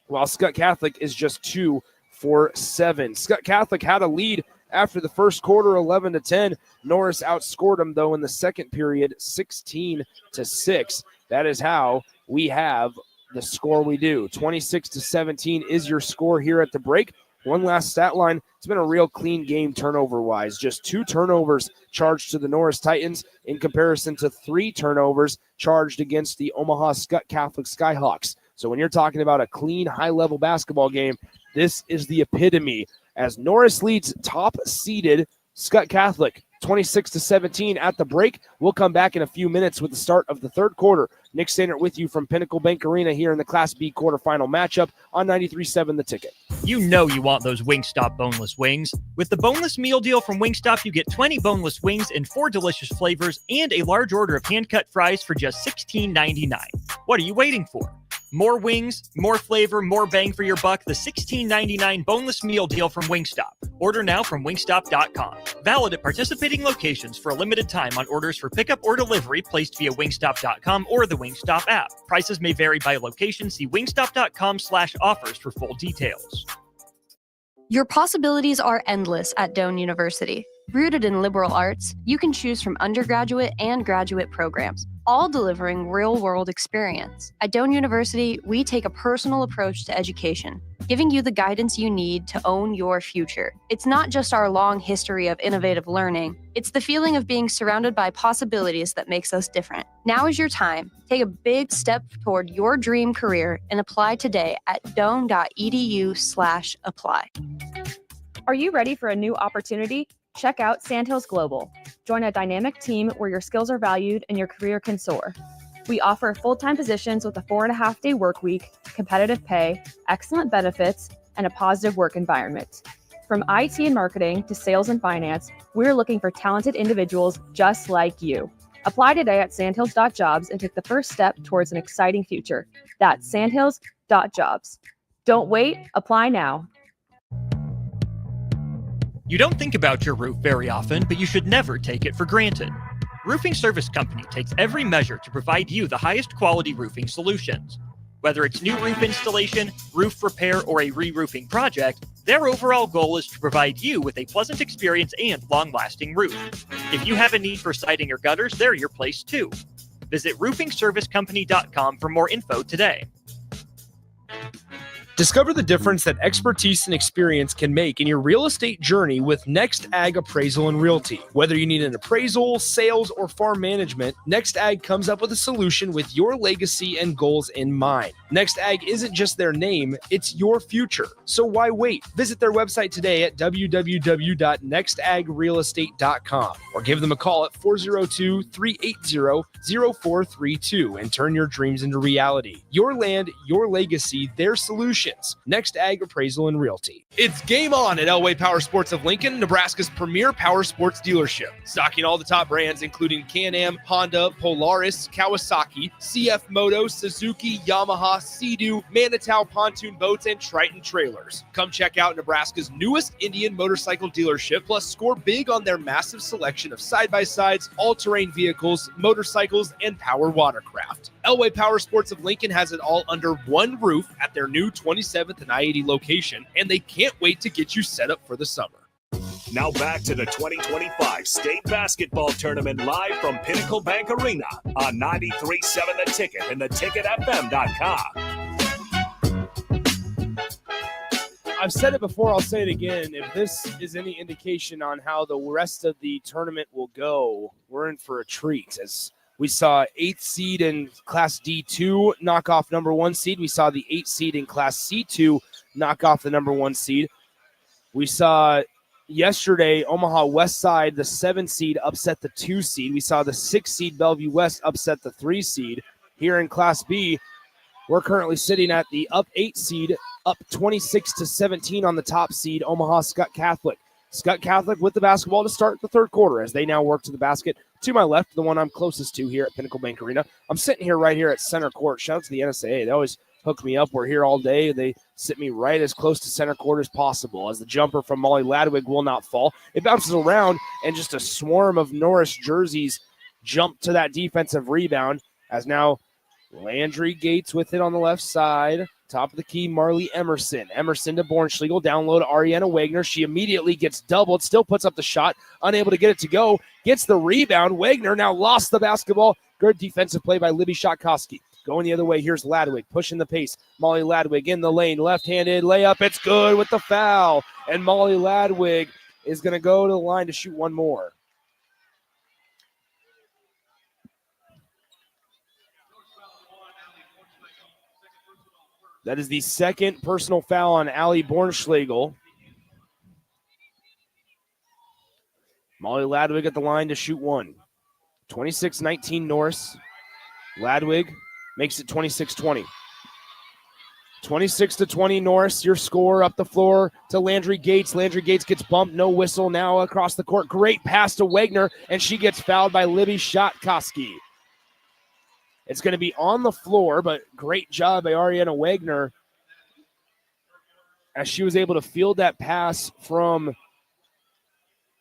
Speaker 3: while Skutt Catholic is just 2 for 7. Skutt Catholic had a lead after the first quarter, 11-10. Norris outscored them, though, in the second period, 16-6. That is how we have the score we do. 26-17 is your score here at the break. One last stat line. It's been a real clean game turnover-wise. Just 2 turnovers charged to the Norris Titans in comparison to 3 turnovers charged against the Omaha Skutt Catholic Skyhawks. So when you're talking about a clean, high-level basketball game, this is the epitome, as Norris leads top-seeded Skutt Catholic 26-17 at the break. We'll come back in a few minutes with the start of the third quarter. Nick Stannert with you from Pinnacle Bank Arena here in the Class B quarterfinal matchup on 93.7 The Ticket.
Speaker 4: You know you want those Wingstop boneless wings. With the boneless meal deal from Wingstop, you get 20 boneless wings in 4 delicious flavors and a large order of hand-cut fries for just $16.99. What are you waiting for? More wings, more flavor, more bang for your buck. The $16.99 boneless meal deal from Wingstop. Order now from wingstop.com. Valid at participating locations for a limited time on orders for pickup or delivery placed via wingstop.com or the Wingstop app. Prices may vary by location. See wingstop.com/offers for full details.
Speaker 6: Your possibilities are endless at Doane University. Rooted in liberal arts, you can choose from undergraduate and graduate programs, all delivering real-world experience. At Doane University, we take a personal approach to education, giving you the guidance you need to own your future. It's not just our long history of innovative learning, it's the feeling of being surrounded by possibilities that makes us different. Now is your time. Take a big step toward your dream career and apply today at doane.edu/apply.
Speaker 13: Are you ready for a new opportunity? Check out Sandhills Global. Join a dynamic team where your skills are valued and your career can soar. We offer full-time positions with a 4.5-day work week, competitive pay, excellent benefits, and a positive work environment. From IT and marketing to sales and finance, we're looking for talented individuals just like you. Apply today at sandhills.jobs and take the first step towards an exciting future. That's sandhills.jobs. Don't wait, apply now.
Speaker 4: You don't think about your roof very often, but you should never take it for granted. Roofing Service Company takes every measure to provide you the highest quality roofing solutions. Whether it's new roof installation, roof repair, or a re-roofing project, their overall goal is to provide you with a pleasant experience and long-lasting roof. If you have a need for siding or gutters, they're your place too. Visit roofingservicecompany.com for more info today.
Speaker 3: Discover the difference that expertise and experience can make in your real estate journey with Next Ag Appraisal and Realty. Whether you need an appraisal, sales, or farm management, Next Ag comes up with a solution with your legacy and goals in mind. Next Ag isn't just their name, it's your future. So why wait? Visit their website today at www.nextagrealestate.com or give them a call at 402-380-0432 and turn your dreams into reality. Your land, your legacy, their solutions. Next Ag Appraisal and Realty. It's game on at Elway Power Sports of Lincoln, Nebraska's premier power sports dealership. Stocking all the top brands, including Can-Am, Honda, Polaris, Kawasaki, CF Moto, Suzuki, Yamaha, Sea-Doo, Manitow pontoon boats, and Triton trailers. Come check out Nebraska's newest Indian motorcycle dealership, plus score big on their massive selection of side-by-sides, all-terrain vehicles, motorcycles, and power watercraft. Elway Power Sports of Lincoln has it all under one roof at their new 27th and I-80 location, and they can't wait to get you set up for the summer.
Speaker 2: Now back to the 2025 State Basketball Tournament live from Pinnacle Bank Arena on 93.7 The Ticket and theticketfm.com.
Speaker 3: I've said it before, I'll say it again. If this is any indication on how the rest of the tournament will go, we're in for a treat. As we saw 8th seed in Class D2 knock off number 1 seed. We saw the 8th seed in Class C2 knock off the number 1 seed. We saw yesterday Omaha West Side, the 7th seed, upset the 2 seed. We saw the 6th seed Bellevue West upset the 3 seed. Here in Class B, we're currently sitting at the up 8 seed, up 26-17 on the top seed, Omaha Skutt Catholic. Skutt Catholic with the basketball to start the third quarter as they now work to the basket. To my left, the one I'm closest to here at Pinnacle Bank Arena. I'm sitting here right here at center court. Shout out to the NSAA. They always hook me up. We're here all day. They sit me right as close to center court as possible as the jumper from Molly Ladwig will not fall. It bounces around, and just a swarm of Norris jerseys jump to that defensive rebound as now Landry Gates with it on the left side. Top of the key, Marley Emerson. Emerson to Bornschlegel. Down low to Ariana Wagner. She immediately gets doubled. Still puts up the shot. Unable to get it to go. Gets the rebound. Wagner now lost the basketball. Good defensive play by Libby Shotkoski. Going the other way, here's Ladwig pushing the pace. Molly Ladwig in the lane. Left-handed layup. It's good with the foul. And Molly Ladwig is going to go to the line to shoot one more. That is the second personal foul on Allie Bornschlegel. Molly Ladwig at the line to shoot one. 26-19 Norris. Ladwig makes it 26-20. 26-20 Norris, your score up the floor to Landry Gates. Landry Gates gets bumped, no whistle now across the court. Great pass to Wagner, and she gets fouled by Libby Shotkoski. It's going to be on the floor, but great job by Ariana Wagner as she was able to field that pass from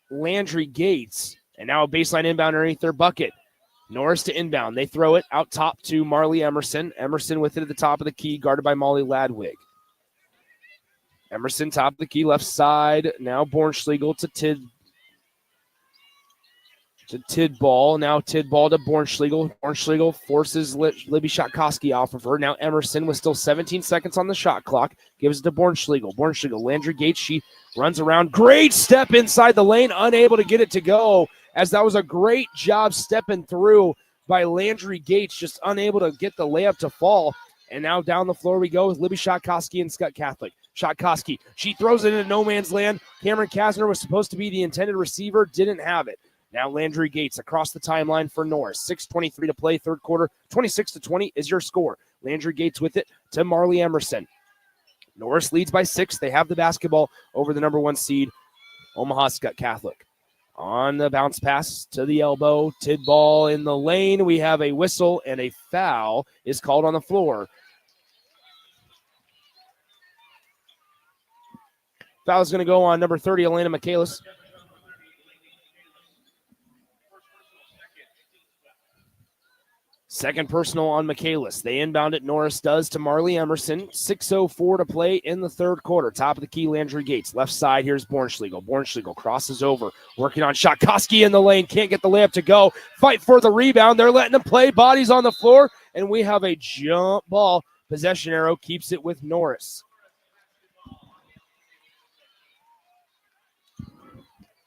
Speaker 3: Landry Gates. And now a baseline inbound underneath their bucket. Norris to inbound. They throw it out top to Marley Emerson. Emerson with it at the top of the key, guarded by Molly Ladwig. Emerson top of the key, left side. Now Bornschlegel to Tidball. Now Tidball to Bornschlegel. Bornschlegel forces Libby Shotkoski off of her. Now Emerson with still 17 seconds on the shot clock. Gives it to Bornschlegel. Bornschlegel, Landry Gates. She runs around. Great step inside the lane. Unable to get it to go as that was a great job stepping through by Landry Gates. Just unable to get the layup to fall. And now down the floor we go with Libby Shotkoski and Skutt Catholic. Shotkoski, she throws it into no man's land. Cameron Kasner was supposed to be the intended receiver. Didn't have it. Now Landry Gates across the timeline for Norris. 6:23 to play, third quarter. 26-20 is your score. Landry Gates with it to Marley Emerson. Norris leads by 6. They have the basketball over the number 1 seed, Omaha Skutt Catholic. On the bounce pass to the elbow. Tidball in the lane. We have a whistle and a foul is called on the floor. Foul is going to go on number 30, Elena Michaelis. Second personal on Michaelis. They inbound it. Norris does to Marley Emerson. 6:04 to play in the third quarter. Top of the key, Landry Gates. Left side, here's Bornschlegel. Bornschlegel crosses over. Working on Shotkoski in the lane. Can't get the layup to go. Fight for the rebound. They're letting them play. Bodies on the floor. And we have a jump ball. Possession arrow keeps it with Norris.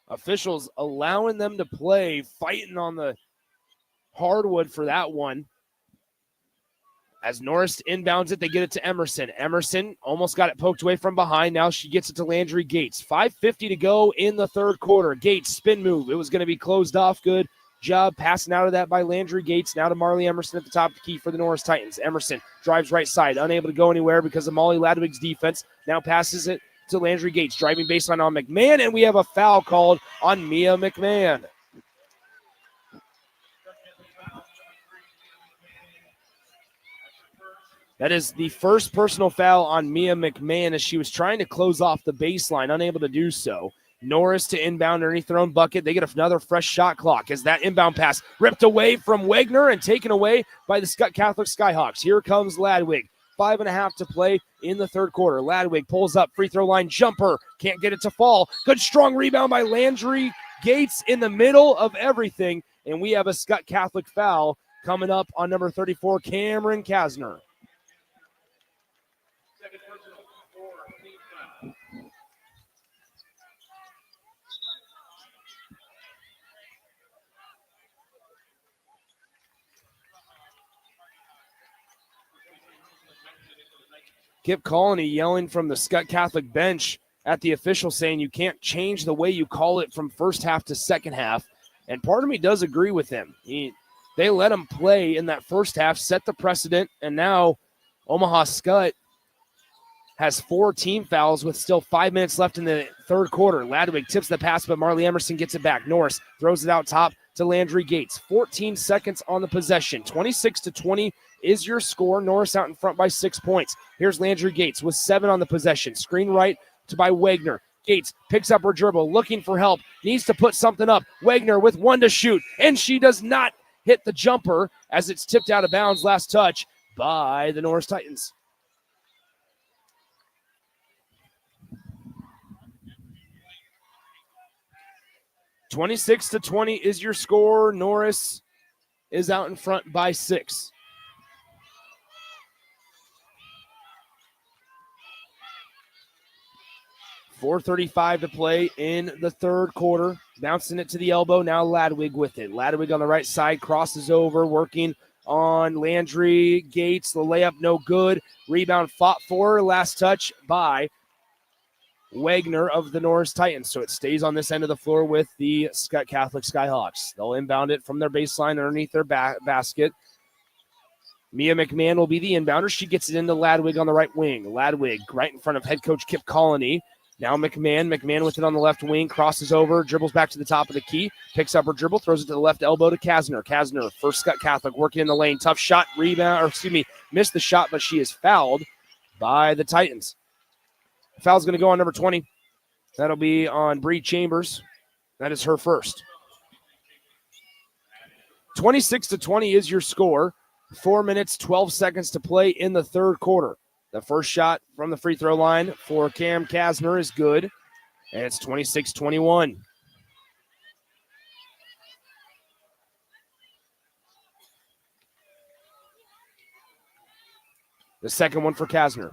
Speaker 3: Officials allowing them to play, fighting on the hardwood for that one. As Norris inbounds it, they get it to Emerson. Emerson almost got it poked away from behind. Now she gets it to Landry Gates. 5:50 to go in the third quarter. Gates, spin move. It was going to be closed off. Good job passing out of that by Landry Gates. Now to Marley Emerson at the top of the key for the Norris Titans. Emerson drives right side, unable to go anywhere because of Molly Ladwig's defense. Now passes it to Landry Gates, driving baseline on McMahon, and we have a foul called on Mia McMahon. That is the first personal foul on Mia McMahon as she was trying to close off the baseline, unable to do so. Norris to inbound underneath their own bucket. They get another fresh shot clock as that inbound pass ripped away from Wagner and taken away by the Skutt Catholic Skyhawks. Here comes Ladwig. 5.5 to play in the third quarter. Ladwig pulls up, free throw line jumper. Can't get it to fall. Good strong rebound by Landry Gates in the middle of everything. And we have a Skutt Catholic foul coming up on number 34, Cameron Kasner. Kip Colony yelling from the Skutt Catholic bench at the official saying you can't change the way you call it from first half to second half. And part of me does agree with him. They let him play in that first half, set the precedent, and now Omaha Skutt has 4 team fouls with still 5 minutes left in the third quarter. Ladwig tips the pass, but Marley Emerson gets it back. Norris throws it out top to Landry Gates. 14 seconds on the possession. 26-20 is your score. Norris out in front by 6 points. Here's Landry Gates with 7 on the possession. Screen right to by Wagner. Gates picks up her dribble, looking for help, needs to put something up. Wagner with 1 to shoot, and she does not hit the jumper as it's tipped out of bounds. Last touch by the Norris Titans. (26-20) is your score. Norris is out in front by 6. .435 to play in the third quarter. Bouncing it to the elbow. Now Ladwig with it. Ladwig on the right side. Crosses over. Working on Landry Gates. The layup no good. Rebound fought for. Last touch by Wagner of the Norris Titans. So it stays on this end of the floor with the Skutt Catholic Skyhawks. They'll inbound it from their baseline underneath their basket. Mia McMahon will be the inbounder. She gets it into Ladwig on the right wing. Ladwig right in front of head coach Kip Colony. Now McMahon with it on the left wing, crosses over, dribbles back to the top of the key, picks up her dribble, throws it to the left elbow to Kasner. Kasner, first Skutt Catholic, working in the lane. Tough shot, missed the shot, but she is fouled by the Titans. Foul's going to go on number 20. That'll be on Bree Chambers. That is her first. 26-20 is your score. 4 minutes, 12 seconds to play in the third quarter. The first shot from the free throw line for Cam Kasner is good, and it's 26-21. The second one for Kasner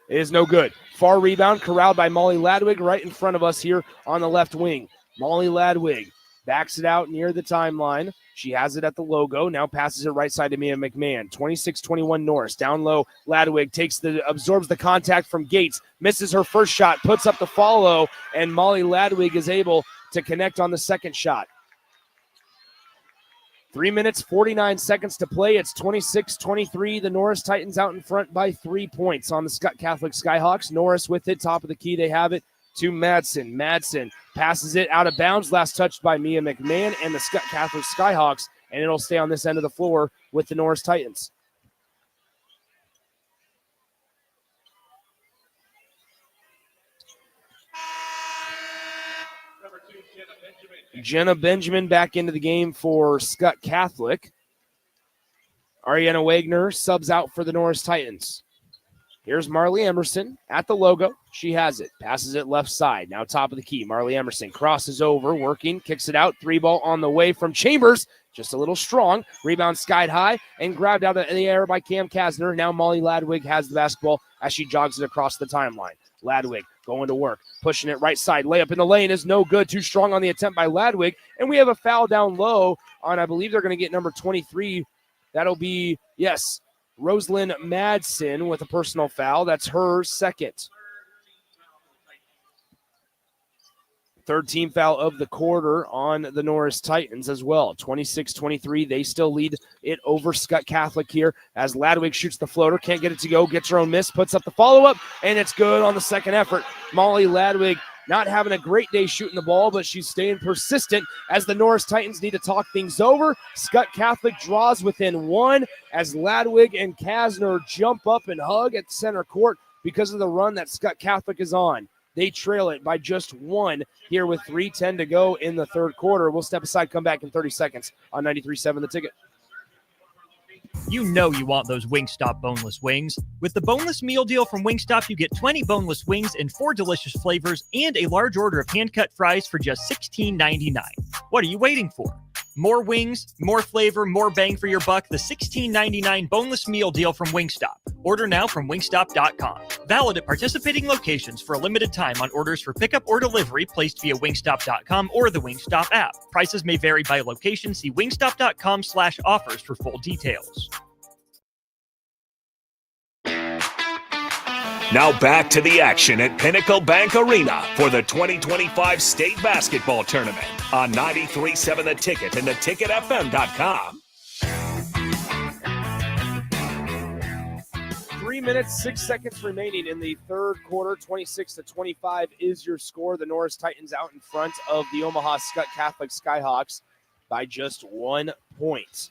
Speaker 3: is no good. Far rebound corralled by Molly Ladwig right in front of us here on the left wing. Molly Ladwig backs it out near the timeline. She has it at the logo. Now passes it right side to Mia McMahon. 26-21 Norris. Down low, Ladwig absorbs the contact from Gates. Misses her first shot, puts up the follow, and Molly Ladwig is able to connect on the second shot. 3 minutes, 49 seconds to play. It's 26-23. The Norris Titans out in front by 3 points on the Skutt Catholic Skyhawks. Norris with it, top of the key. They have it to Madsen. Madsen passes it out of bounds. Last touched by Mia McMahon and the Skutt Catholic Skyhawks, and it'll stay on this end of the floor with the Norris Titans. Jenna Benjamin back into the game for Skutt Catholic. Ariana Wagner subs out for the Norris Titans. Here's Marley Emerson at the logo. She has it. Passes it left side. Now top of the key. Marley Emerson crosses over, working, kicks it out. 3 ball on the way from Chambers. just a little strong. Rebound skied high and grabbed out of the air by Cam Kasner. Now Molly Ladwig has the basketball as she jogs it across the timeline. Ladwig going to work, pushing it right side. Layup in the lane is no good. Too strong on the attempt by Ladwig. And we have a foul down low on, I believe they're going to get number 23. That'll be, yes, Rosalind Madsen with a personal foul. That's her second. Third team foul of the quarter on the Norris Titans as well. 26-23. They still lead it over Skutt Catholic here as Ladwig shoots the floater. Can't get it to go. Gets her own miss. Puts up the follow-up, and it's good on the second effort. Molly Ladwig not having a great day shooting the ball, but she's staying persistent as the Norris Titans need to talk things over. Skutt Catholic draws within one as Ladwig and Kasner jump up and hug at center court because of the run that Skutt Catholic is on. They trail it by just one here with 3:10 to go in the third quarter. We'll step aside, come back in 30 seconds on 93.7 The Ticket.
Speaker 4: You know you want those Wingstop boneless wings. With the boneless meal deal from Wingstop, you get 20 boneless wings in 4 delicious flavors and a large order of hand-cut fries for just $16.99. What are you waiting for? More wings, more flavor, more bang for your buck. The $16.99 boneless meal deal from Wingstop. Order now from wingstop.com. Valid at participating locations for a limited time on orders for pickup or delivery placed via wingstop.com or the Wingstop app. Prices may vary by location. See wingstop.com/offers for full details.
Speaker 2: Now back to the action at Pinnacle Bank Arena for the 2025 State Basketball Tournament on 93.7 The Ticket and theticketfm.com.
Speaker 3: 3 minutes, 6 seconds remaining in the third quarter. 26-25 is your score. The Norris Titans out in front of the Omaha Skutt Catholic Skyhawks by just 1 point.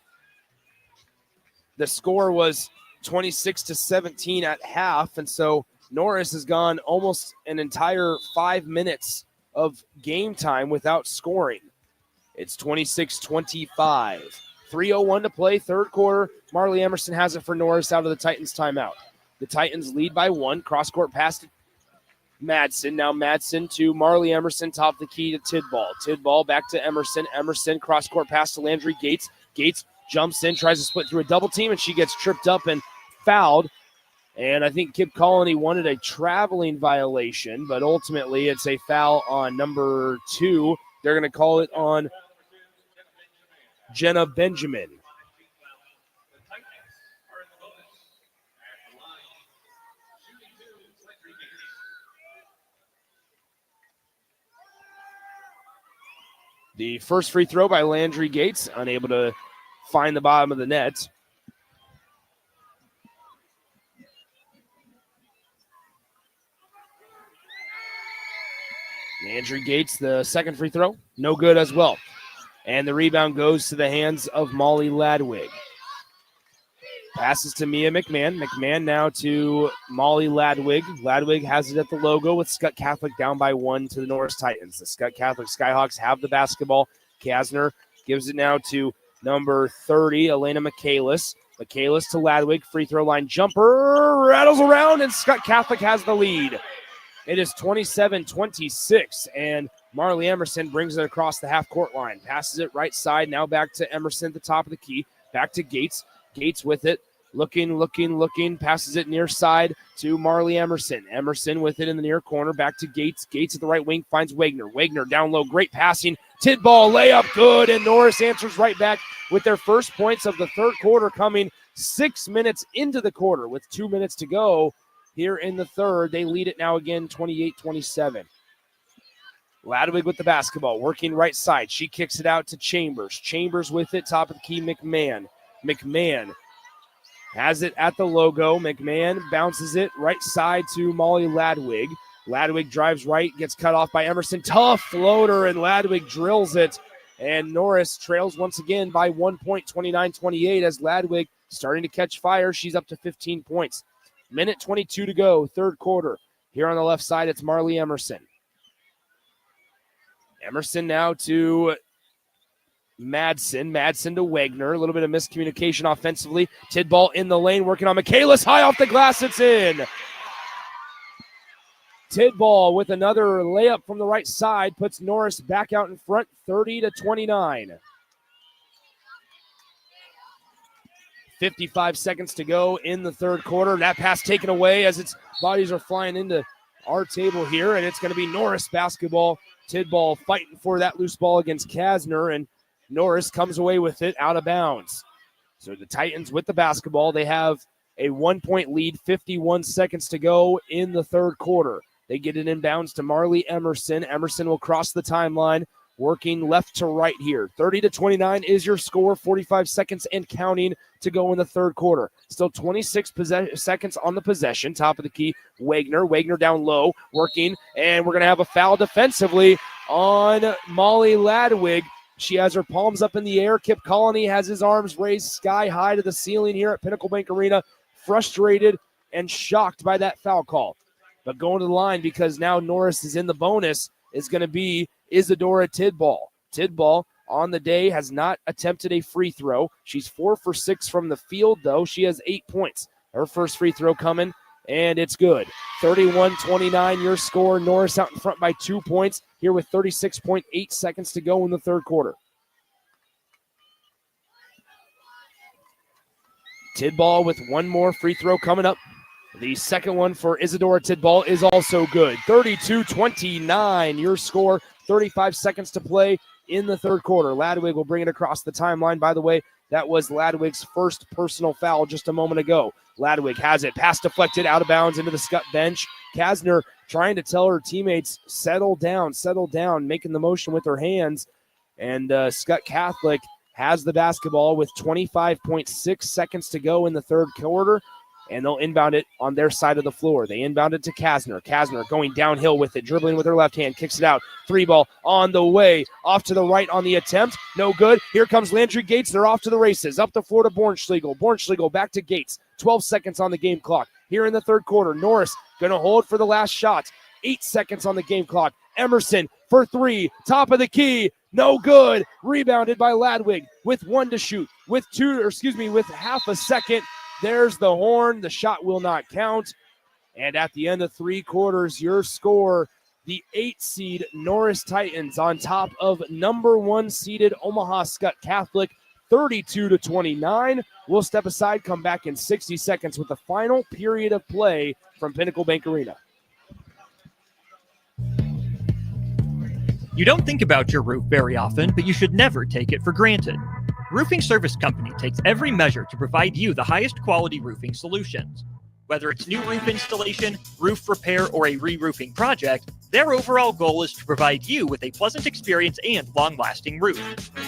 Speaker 3: The score was 26-17 at half, and so Norris has gone almost an entire 5 minutes of game time without scoring. It's 26-25. 3:01 to play, third quarter. Marley Emerson has it for Norris out of the Titans timeout. The Titans lead by 1. Cross-court pass to Madsen. Now Madsen to Marley Emerson, top of the key to Tidball. Tidball back to Emerson. Emerson, cross-court pass to Landry Gates. Gates jumps in, tries to split through a double team, and she gets tripped up and fouled. And I think Kip Colony wanted a traveling violation, but ultimately it's a foul on number 2. They're going to call it on Jenna Benjamin. The first free throw by Landry Gates, unable to find the bottom of the net. Landry Gates, the second free throw, no good as well. And the rebound goes to the hands of Molly Ladwig. Passes to Mia McMahon. McMahon now to Molly Ladwig. Ladwig has it at the logo with Skutt Catholic down by 1 to the Norris Titans. The Skutt Catholic Skyhawks have the basketball. Kasner gives it now to number 30, Elena Michaelis. Michaelis to Ladwig. Free throw line jumper. Rattles around, and Skutt Catholic has the lead. It is 27-26, and Marley Emerson brings it across the half-court line. Passes it right side. Now back to Emerson at the top of the key. Back to Gates. Gates with it. Looking. Passes it near side to Marley Emerson. Emerson with it in the near corner. Back to Gates. Gates at the right wing finds Wagner. Wagner down low. Great passing. Tidball layup good, and Norris answers right back with their first points of the third quarter coming 6 minutes into the quarter with 2 minutes to go. Here in the third, they lead it now again, 28-27. Ladwig with the basketball, working right side. She kicks it out to Chambers. Chambers with it, top of the key, McMahon. McMahon has it at the logo. McMahon bounces it right side to Molly Ladwig. Ladwig drives right, gets cut off by Emerson. Tough floater, and Ladwig drills it. And Norris trails once again by 1 point, 29-28, as Ladwig starting to catch fire. She's up to 15 points. Minute 22 to go, third quarter. Here on the left side, it's Marley Emerson. Emerson now to Madsen. Madsen to Wagner. A little bit of miscommunication offensively. Tidball in the lane, working on Michaelis. High off the glass, it's in. Tidball with another layup from the right side puts Norris back out in front, 30-29. 55 seconds to go in the third quarter. That pass taken away as its bodies are flying into our table here, and it's going to be Norris basketball. Tidball fighting for that loose ball against Kasner, and Norris comes away with it out of bounds. So the Titans with the basketball, they have a 1-point lead, 51 seconds to go in the third quarter. They get it inbounds to Marley Emerson. Emerson will cross the timeline, working left to right here. 30-29 is your score, 45 seconds and counting to go in the third quarter. Still 26 seconds on the possession. Top of the key, Wagner down low, working, and we're going to have a foul defensively on Molly Ladwig. She has her palms up in the air. Kip Colony has his arms raised sky high to the ceiling here at Pinnacle Bank Arena, frustrated and shocked by that foul call. But going to the line, because now Norris is in the bonus, is going to be Isadora Tidball. Tidball on the day has not attempted a free throw. She's 4 for 6 from the field, though. She has 8 points. Her first free throw coming, and it's good. 31-29 your score. Norris out in front by 2 points here with 36.8 seconds to go in the third quarter. Tidball with one more free throw coming up. The second one for Isadora Tidball is also good. 32-29 your score. 35 seconds to play in the third quarter. Ladwig will bring it across the timeline. By the way, that was Ladwig's first personal foul just a moment ago. Ladwig has it. Pass deflected out of bounds into the Skutt bench. Kasner trying to tell her teammates, settle down, making the motion with her hands. And Skutt Catholic has the basketball with 25.6 seconds to go in the third quarter. And they'll inbound it on their side of the floor. They inbound it to Kasner. Kasner going downhill with it, dribbling with her left hand, kicks it out. 3-ball on the way, off to the right on the attempt. No good. Here comes Landry Gates. They're off to the races. Up the floor to Bornschlegel. Bornschlegel back to Gates. 12 seconds on the game clock. Here in the third quarter, Norris going to hold for the last shot. 8 seconds on the game clock. Emerson for 3. Top of the key. No good. Rebounded by Ladwig with 1 to shoot. With half a second. There's the horn. The shot will not count. And at the end of 3 quarters, your score, the 8 seed Norris Titans on top of number 1 seeded Omaha Skutt Catholic, 32-29. We'll step aside, come back in 60 seconds with the final period of play from Pinnacle Bank Arena.
Speaker 4: You don't think about your roof very often, but you should never take it for granted. Roofing Service Company takes every measure to provide you the highest quality roofing solutions. Whether it's new roof installation, roof repair, or a re-roofing project, their overall goal is to provide you with a pleasant experience and long-lasting roof.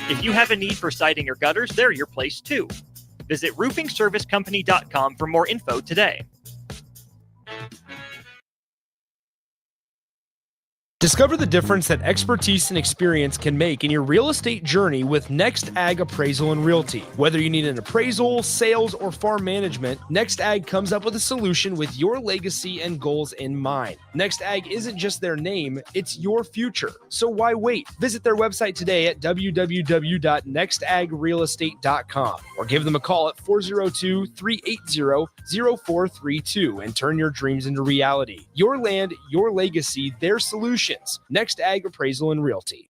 Speaker 4: If you have a need for siding or gutters, they're your place too. Visit roofingservicecompany.com for more info today.
Speaker 3: Discover the difference that expertise and experience can make in your real estate journey with Next Ag Appraisal and Realty. Whether you need an appraisal, sales, or farm management, Next Ag comes up with a solution with your legacy and goals in mind. Next Ag isn't just their name, it's your future. So why wait? Visit their website today at www.nextagrealestate.com or give them a call at 402-380-0432 and turn your dreams into reality. Your land, your legacy, their solution. Next Ag Appraisal and Realty.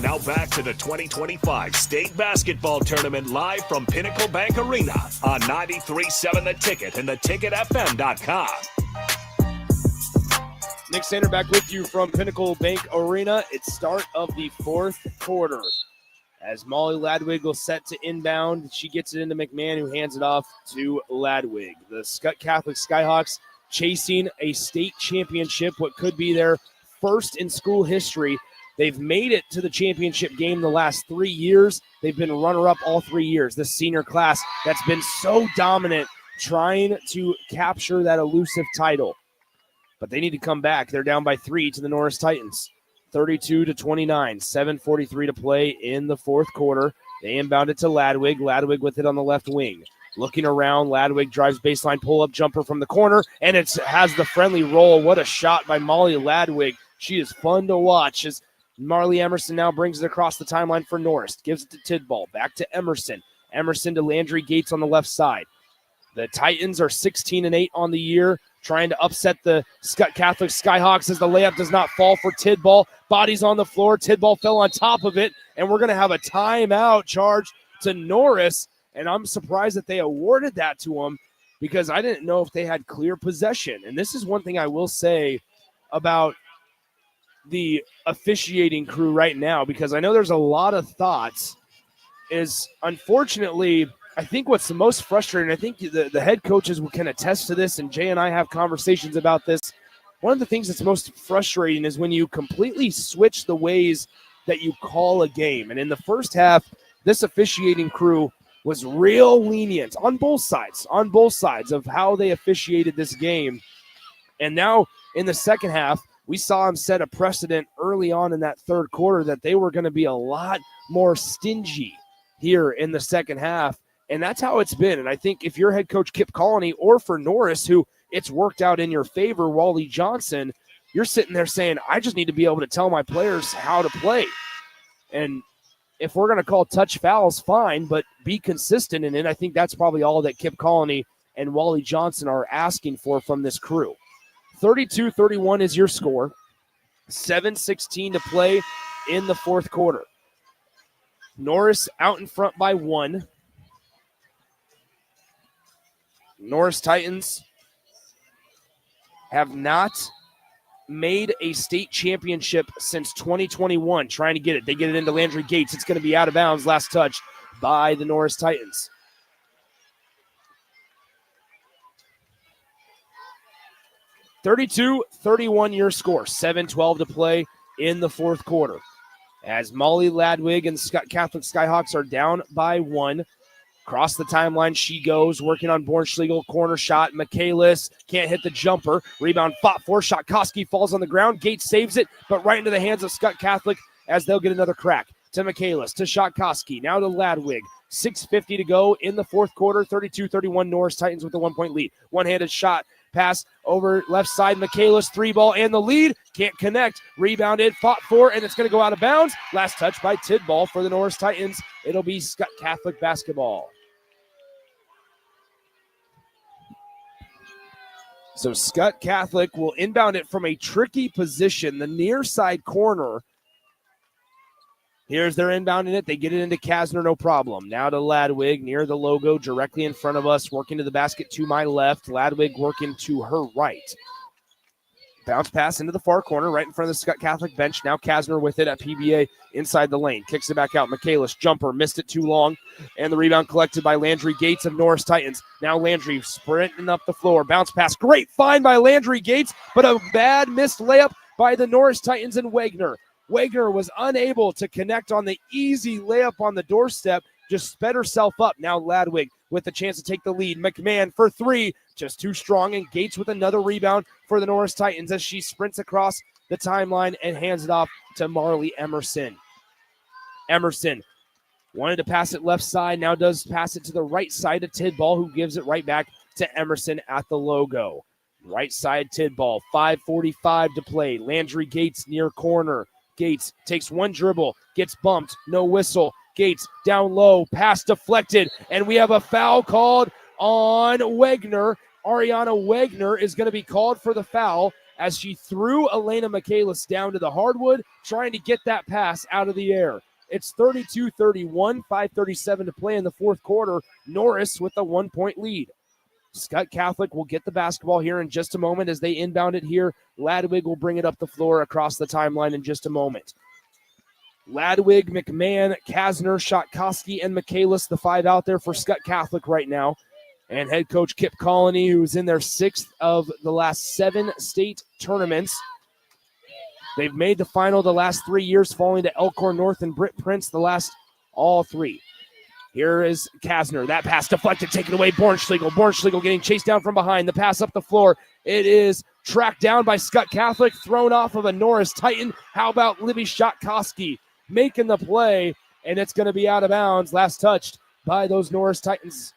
Speaker 2: Now back to the 2025 State Basketball Tournament live from Pinnacle Bank Arena on 93.7 The Ticket and theticketfm.com.
Speaker 3: Nick Sander back with you from Pinnacle Bank Arena. It's start of the fourth quarter. As Molly Ladwig will set to inbound, she gets it into McMahon, who hands it off to Ladwig. The Skutt Catholic Skyhawks chasing a state championship, what could be their first in school history. They've made it to the championship game the last 3 years. They've been runner-up all 3 years. This senior class that's been so dominant trying to capture that elusive title. But they need to come back. They're down by 3 to the Norris Titans. 32-29, 7:43 to play in the fourth quarter. They inbound it to Ladwig. Ladwig with it on the left wing. Looking around, Ladwig drives baseline pull-up jumper from the corner, and it has the friendly roll. What a shot by Molly Ladwig. She is fun to watch as Marley Emerson now brings it across the timeline for Norris. Gives it to Tidball. Back to Emerson. Emerson to Landry Gates on the left side. The Titans are 16-8 on the year, trying to upset the Skutt Catholic Skyhawks as the layup does not fall for Tidball. Bodies on the floor. Tidball fell on top of it, and we're going to have a timeout charge to Norris, and I'm surprised that they awarded that to him because I didn't know if they had clear possession. And this is one thing I will say about the officiating crew right now, because I know there's a lot of thoughts, is unfortunately, I think what's the most frustrating, I think the head coaches can attest to this, and Jay and I have conversations about this. One of the things that's most frustrating is when you completely switch the ways that you call a game. And in the first half, this officiating crew was real lenient on both sides of how they officiated this game. And now in the second half, we saw them set a precedent early on in that third quarter that they were going to be a lot more stingy here in the second half. And that's how it's been. And I think if you're head coach Kip Colony, or for Norris, who it's worked out in your favor, Wally Johnson, you're sitting there saying, I just need to be able to tell my players how to play. And if we're going to call touch fouls, fine, but be consistent in it. I think that's probably all that Kip Colony and Wally Johnson are asking for from this crew. 32-31 is your score. 7:16 to play in the fourth quarter. Norris out in front by 1. Norris Titans have not made a state championship since 2021, trying to get it. They get it into Landry Gates. It's going to be out of bounds. Last touch by the Norris Titans. (32-31) your score. 7:12 to play in the fourth quarter. As Molly Ladwig and Skutt Catholic Skyhawks are down by 1. Across the timeline she goes, working on Bornschlegel. Corner shot. Michaelis can't hit the jumper. Rebound fought for. Shotkoski falls on the ground. Gates saves it, but right into the hands of Skutt Catholic as they'll get another crack. To Michaelis, to Shotkoski, now to Ladwig. 6:50 to go in the fourth quarter. 32-31 Norris Titans with a 1-point lead. One-handed shot. Pass over left side. Michaelis, 3-ball, and the lead. Can't connect. Rebounded, fought for, and it's going to go out of bounds. Last touch by Tidball for the Norris Titans. It'll be Skutt Catholic basketball. So Skutt Catholic will inbound it from a tricky position, the near side corner. Here's their inbounding it. They get it into Kasner, no problem. Now to Ladwig, near the logo, directly in front of us, working to the basket to my left. Ladwig working to her right. Bounce pass into the far corner, right in front of the Skutt Catholic bench. Now Kasner with it at PBA inside the lane. Kicks it back out. Michaelis, jumper, missed it too long. And the rebound collected by Landry Gates of Norris Titans. Now Landry sprinting up the floor. Bounce pass. Great find by Landry Gates, but a bad missed layup by the Norris Titans and Wagner. Wagner was unable to connect on the easy layup on the doorstep, just sped herself up. Now Ladwig with the chance to take the lead. McMahon for 3, just too strong, and Gates with another rebound for the Norris Titans as she sprints across the timeline and hands it off to Marley Emerson. Emerson wanted to pass it left side, now does pass it to the right side of Tidball, who gives it right back to Emerson at the logo. Right side Tidball, 5:45 to play. Landry Gates near corner. Gates takes one dribble, gets bumped, no whistle. Gates down low, pass deflected, and we have a foul called on Wagner. Ariana Wagner is going to be called for the foul as she threw Elena Michaelis down to the hardwood, trying to get that pass out of the air. It's 32-31, 5:37 to play in the fourth quarter. Norris with a 1-point lead. Skutt Catholic will get the basketball here in just a moment as they inbound it here. Ladwig will bring it up the floor across the timeline in just a moment. Ladwig, McMahon, Kasner, Shotkoski, and Michaelis, the 5 out there for Skutt Catholic right now. And head coach Kip Colony, who's in their 6th of the last 7 state tournaments. They've made the final the last 3 years, falling to Elkhorn North and Britt Prince the last all 3. Here is Kasner. That pass deflected, taken away. Bornschlegel. Bornschlegel getting chased down from behind. The pass up the floor. It is tracked down by Skutt Catholic, thrown off of a Norris Titan. How about Libby Shotkoski making the play, and it's going to be out of bounds. Last touched by those Norris Titans.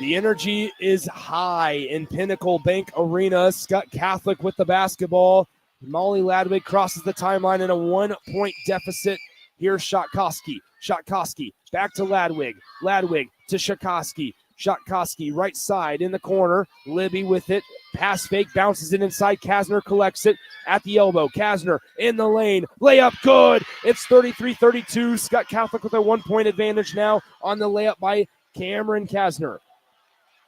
Speaker 3: The energy is high in Pinnacle Bank Arena. Skutt Catholic with the basketball. Molly Ladwig crosses the timeline in a 1-point deficit. Here's Shotkoski. Shotkoski back to Ladwig. Ladwig to Shotkoski. Shotkoski, right side in the corner. Libby with it. Pass fake, bounces it inside. Kasner collects it at the elbow. Kasner in the lane. Layup good. It's 33-32. Skutt Catholic with a 1-point advantage now on the layup by Cameron Kasner.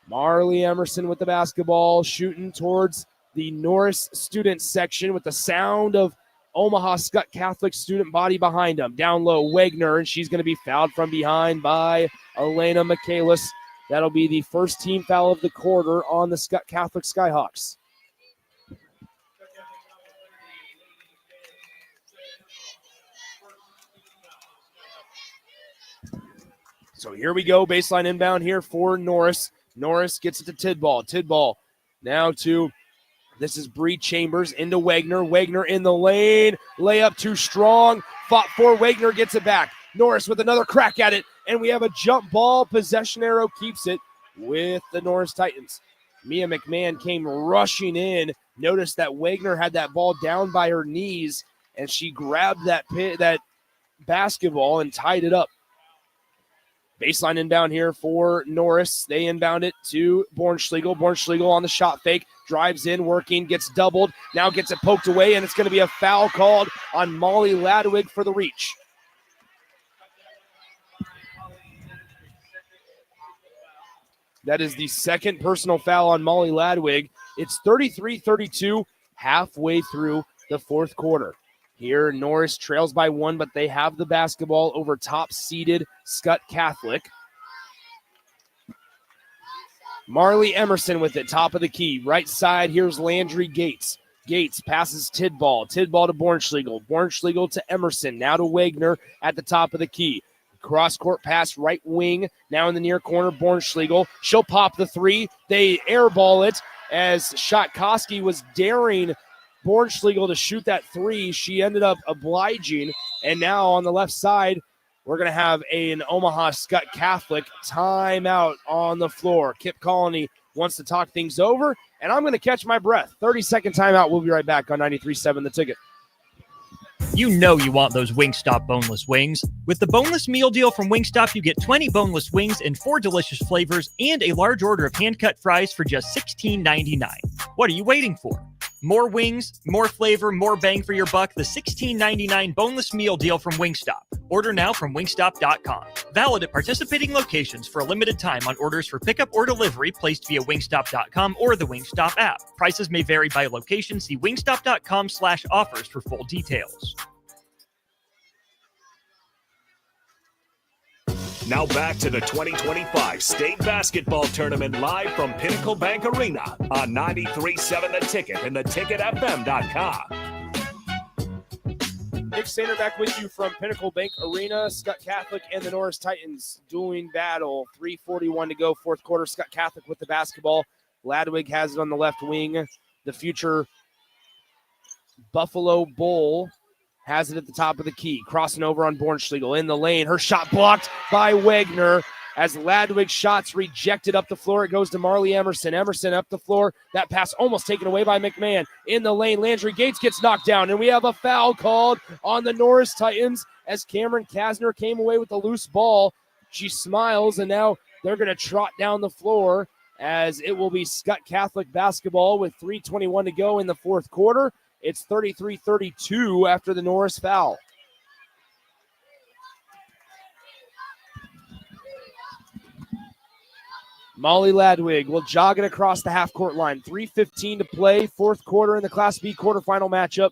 Speaker 3: Marley Emerson with the basketball, shooting towards the Norris student section with the sound of Omaha Skutt Catholic student body behind him. Down low, Wagner, and she's going to be fouled from behind by Elena Michaelis. That'll be the first team foul of the quarter on the Skutt Catholic Skyhawks. So here we go, baseline inbound here for Norris. Norris gets it to Tidball. Tidball now to, this is Bree Chambers into Wagner. Wagner in the lane. Layup too strong. Fought for. Wagner gets it back. Norris with another crack at it. And we have a jump ball. Possession arrow keeps it with the Norris Titans. Mia McMahon came rushing in. Noticed that Wagner had that ball down by her knees. And she grabbed that basketball and tied it up. Baseline inbound here for Norris. They inbound it to Bornschlegel. Bornschlegel on the shot fake. Drives in, working, gets doubled. Now gets it poked away, and it's going to be a foul called on Molly Ladwig for the reach. That is the second personal foul on Molly Ladwig. It's 33-32, halfway through the fourth quarter. Here, Norris trails by 1, but they have the basketball over top-seeded Skutt Catholic. Marley Emerson with it, top of the key. Right side, here's Landry Gates. Gates passes Tidball. Tidball to Bornschlegel. Bornschlegel to Emerson. Now to Wagner at the top of the key. Cross-court pass, right wing. Now in the near corner, Bornschlegel. She'll pop the three. They airball it as Shotkoski was daring Bornschlegel to shoot that three. She ended up obliging, and now on the left side, we're going to have an Omaha Skutt Catholic timeout on the floor. Kip Colony wants to talk things over, and I'm going to catch my breath. 30-second timeout. We'll be right back on 93.7 The Ticket.
Speaker 4: You know you want those Wingstop boneless wings. With the boneless meal deal from Wingstop, you get 20 boneless wings in 4 delicious flavors and a large order of hand-cut fries for just $16.99. What are you waiting for? More wings, more flavor, more bang for your buck. The $16.99 boneless meal deal from Wingstop. Order now from wingstop.com. Valid at participating locations for a limited time on orders for pickup or delivery placed via wingstop.com or the Wingstop app. Prices may vary by location. See wingstop.com/offers for full details.
Speaker 2: Now back to the 2025 State Basketball Tournament live from Pinnacle Bank Arena on 93.7 The Ticket and theticketfm.com.
Speaker 3: Nick Sainer back with you from Pinnacle Bank Arena. Skutt Catholic and the Norris Titans dueling battle. 3:41 to go, fourth quarter. Skutt Catholic with the basketball. Ladwig has it on the left wing. The future Buffalo Bull has it at the top of the key. Crossing over on Bornschlegel in the lane. Her shot blocked by Wagner as Ladwig's shots rejected up the floor. It goes to Marley Emerson. Emerson up the floor. That pass almost taken away by McMahon. In the lane, Landry Gates gets knocked down, and we have a foul called on the Norris Titans as Cameron Kasner came away with a loose ball. She smiles, and now they're going to trot down the floor as it will be Skutt Catholic basketball with 3:21 to go in the fourth quarter. It's 33-32 after the Norris foul. Molly Ladwig will jog it across the half-court line. 3:15 to play, fourth quarter in the Class B quarterfinal matchup.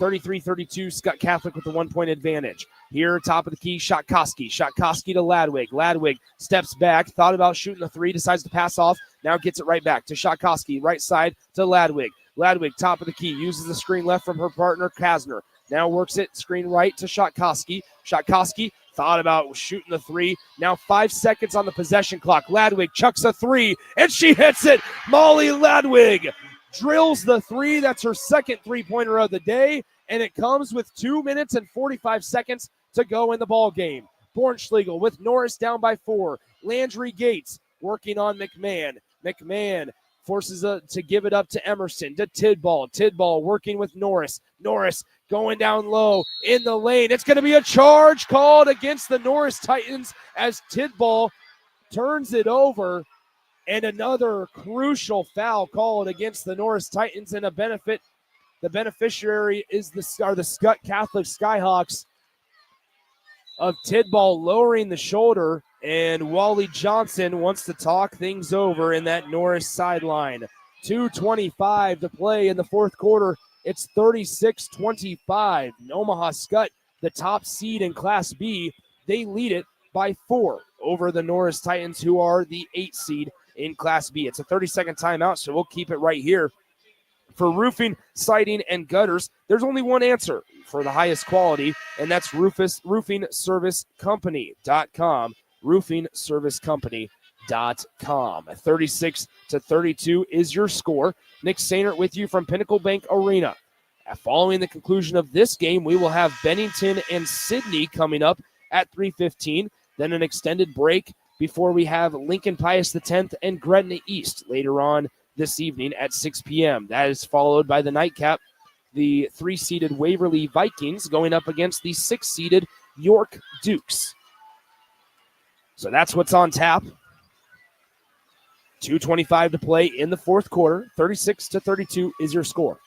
Speaker 3: 33-32, Skutt Catholic with a 1-point advantage. Here, top of the key, Shotkoski. Shotkoski to Ladwig. Ladwig steps back, thought about shooting the three, decides to pass off, now gets it right back to Shotkoski. Right side to Ladwig. Ladwig, top of the key, uses the screen left from her partner, Kasner. Now works it, screen right to Shotkoski. Shotkoski thought about shooting the three. Now 5 seconds on the possession clock. Ladwig chucks a three, and she hits it. Molly Ladwig drills the three. That's her second three-pointer of the day, and it comes with 2 minutes and 45 seconds to go in the ball game. Bornschlegel with Norris down by 4. Landry Gates working on McMahon. McMahon forces to give it up to Emerson, to Tidball. Tidball working with Norris. Norris going down low in the lane. It's going to be a charge called against the Norris Titans as Tidball turns it over. And another crucial foul called against the Norris Titans, and the beneficiary is the Skutt Catholic Skyhawks of Tidball lowering the shoulder, and Wally Johnson wants to talk things over in that Norris sideline. 2:25 to play in the fourth quarter. It's 36-25. Omaha Skutt, the top seed in Class B, they lead it by 4 over the Norris Titans, who are the 8th seed in Class B. It's a 30-second timeout, so we'll keep it right here. For roofing, siding, and gutters, there's only one answer for the highest quality, and that's roofingservicecompany.com. roofingservicecompany.com. 36-32 is your score. Nick Sainert with you from Pinnacle Bank Arena. Following the conclusion of this game, we will have Bennington and Sydney coming up at 3:15, then an extended break before we have Lincoln Pius X and Gretna East later on this evening at 6 p.m. That is followed by the nightcap, the 3-seeded Waverly Vikings going up against the 6-seeded York Dukes. So that's what's on tap. 2:25 to play in the fourth quarter. 36-32 is your score.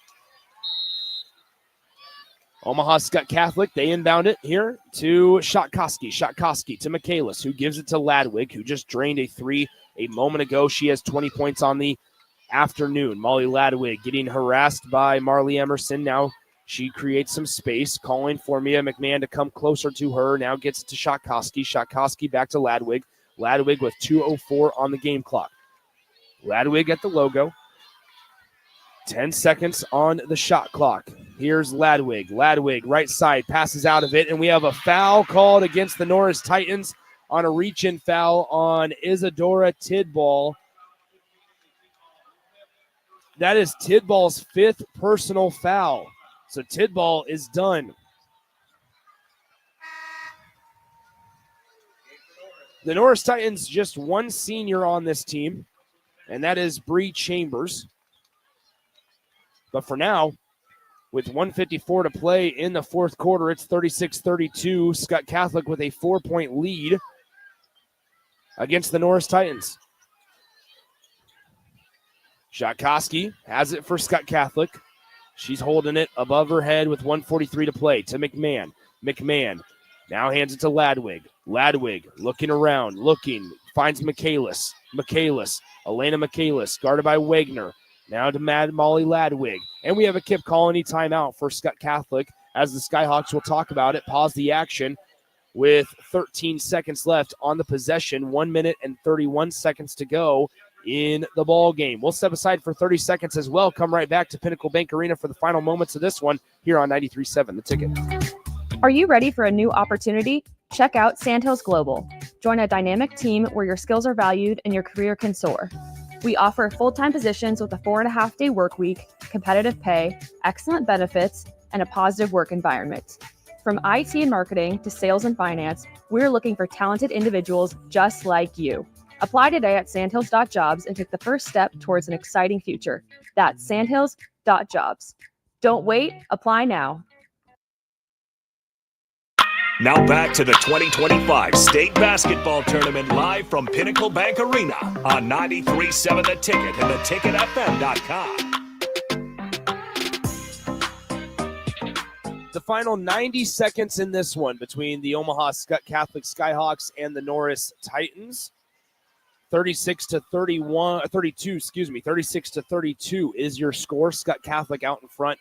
Speaker 3: Omaha Skutt Catholic, they inbound it here to Shotkoski. Shotkoski to Michaelis, who gives it to Ladwig, who just drained a 3 a moment ago. She has 20 points on the afternoon. Molly Ladwig getting harassed by Marley Emerson. Now she creates some space, calling for Mia McMahon to come closer to her. Now gets it to Shotkoski. Shotkoski back to Ladwig. Ladwig with 2:04 on the game clock. Ladwig at the logo. 10 seconds on the shot clock. Here's Ladwig. Ladwig, right side, passes out of it, and we have a foul called against the Norris Titans on a reach-in foul on Isadora Tidball. That is Tidball's 5th personal foul. So Tidball is done. The Norris Titans, just one senior on this team, and that is Bree Chambers. But for now, with 1:54 to play in the fourth quarter, it's 36-32. Skutt Catholic with a 4-point lead against the Norris Titans. Shotkoski has it for Skutt Catholic. She's holding it above her head with 1:43 to play to McMahon. McMahon now hands it to Ladwig. Ladwig looking around, finds Michaelis. Elena Michaelis, guarded by Wagner. Now to Molly Ladwig. And we have a Kip Colony timeout for Skutt Catholic as the Skyhawks will talk about it. Pause the action with 13 seconds left on the possession. 1 minute and 31 seconds to go in the ball game. We'll step aside for 30 seconds as well. Come right back to Pinnacle Bank Arena for the final moments of this one here on 93.7 The Ticket.
Speaker 13: Are you ready for a new opportunity? Check out Sandhills Global. Join a dynamic team where your skills are valued and your career can soar. We offer full-time positions with a 4.5-day work week, competitive pay, excellent benefits, and a positive work environment. From IT and marketing to sales and finance, we're looking for talented individuals just like you. Apply today at sandhills.jobs and take the first step towards an exciting future. That's sandhills.jobs. Don't wait, apply now.
Speaker 2: Now back to the 2025 State Basketball Tournament live from Pinnacle Bank Arena on 93.7 The Ticket and theticketfm.com.
Speaker 3: The final 90 seconds in this one between the Omaha Skutt Catholic Skyhawks and the Norris Titans. 36-32 is your score. Skutt Catholic out in front